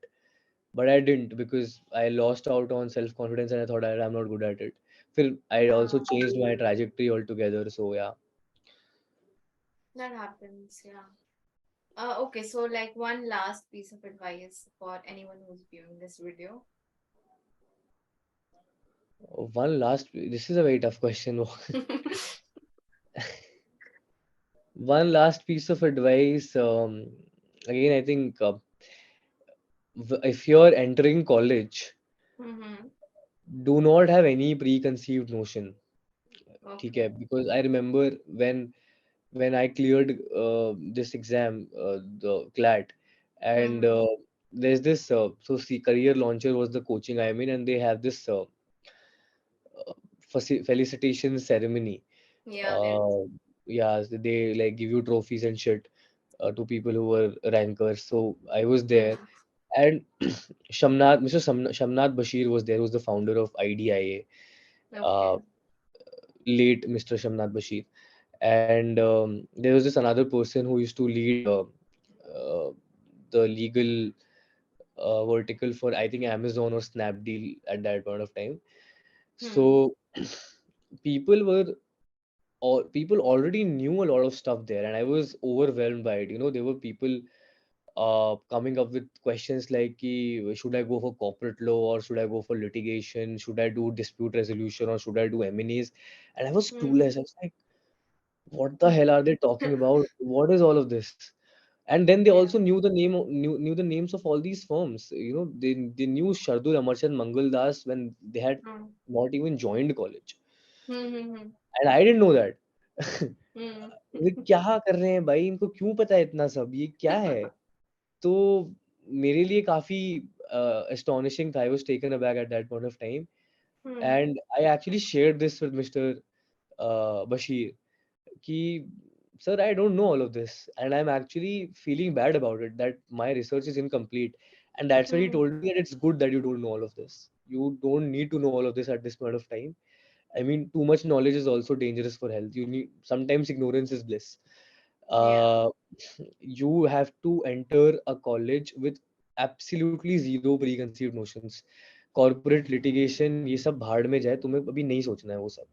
B: but I didn't because I lost out on self confidence and I thought I'm not good at it. Then I also
A: Yeah,
B: changed my trajectory altogether. So yeah,
A: that happens, yeah. Okay, so like one last piece of advice for anyone who's viewing this video.
B: one last. This is a very tough question. One last piece of advice. Again, I think if you're entering college,
A: Mm-hmm.
B: do not have any preconceived notion. ठीक है?
A: Okay.
B: Because I remember when I cleared this exam, the CLAT, and
A: Mm-hmm.
B: there's this so see, Career Launcher was the coaching I'm in, and they have this felicitation ceremony.
A: Yeah, they do.
B: Uh, yeah, so they like give you trophies and shit to people who were rankers. So I was there,
A: Mm-hmm.
B: and Shamnath Bashir was there, who's the founder of IDIA, uh,
A: Okay.
B: late Mr. Shamnath Bashir. And there was this another person who used to lead uh, the legal vertical for I think Amazon or Snapdeal at that point of time.
A: Hmm.
B: So people were people already knew a lot of stuff there, and I was overwhelmed by it. There were people coming up with questions like, should I go for corporate law or should I go for litigation? Should I do dispute resolution or should I do M&As? And I was
A: Hmm.
B: clueless. I was like, what the hell are they talking about? What is all of this? And then they
A: Yeah.
B: also knew the names of all these firms. They knew Shardul Amarchand Mangal Das when they had
A: Hmm.
B: not even joined college,
A: Hmm. Hmm.
B: and I didn't know that.
A: Hmm.
B: ये क्या कर रहे हैं भाई, इनको क्यों पता है इतना सब, ये क्या है? तो मेरे लिए काफी astonishing था. I was taken aback at that point of time,
A: Hmm.
B: and I actually shared this with Mr. Bashir कि sir, I don't know all of this, and I'm actually feeling bad about it, that my research is incomplete. And that's when he
A: Hmm.
B: told me that it's good that you don't know all of this. You don't need to know all of this at this point of time. I mean, too much knowledge is also dangerous for health. You need, sometimes ignorance is bliss.
A: Yeah.
B: uh, you have to enter a college with absolutely zero preconceived notions. Corporate litigation, ये सब भाड़ में जाए, तुम्हें अभी नहीं सोचना है वो सब.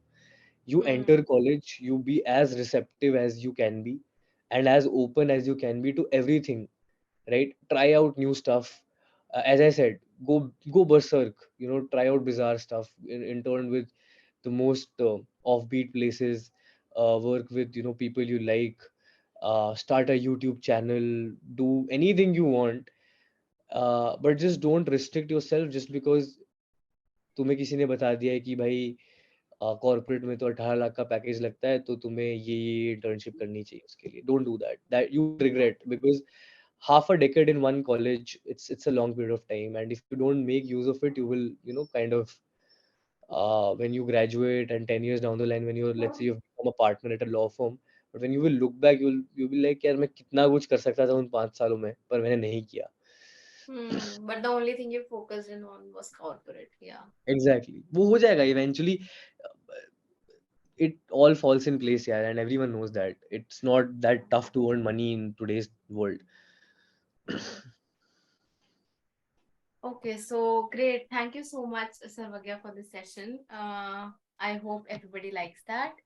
B: You enter
A: Hmm.
B: college, you be as receptive as you can be, and as open as you can be to everything, right? Try out new stuff. As I said, go berserk, try out bizarre stuff, intern with the most offbeat places, work with people you like, start a YouTube channel, do anything you want, but just don't restrict yourself just because तुम्हें किसी ने बता दिया है कि भाई corporate में तो 18 लाख का पैकेज लगता है, तो तुम्हें ये इंटर्नशिप करनी चाहिए उसके लिए. Don't do that. That you will regret, because half a decade in one college, it's a long period of time, and if you don't make use of it, you will kind of when you graduate and 10 years down the line, when you're, let's say, you've become a partner at a law firm, but when you will look back, you'll be like, यार मैं कितना कुछ कर सकता था उन 5 सालों में, पर मैंने नहीं किया.
A: Hmm. But the only thing you focused in on was corporate. Yeah.
B: Exactly, वो हो जाएगा eventually. It all falls in place, yeah, and everyone knows that it's not that tough to earn money in today's world.
A: Okay, so great. Thank you so much, Sarvagya, for this session. I hope everybody likes that.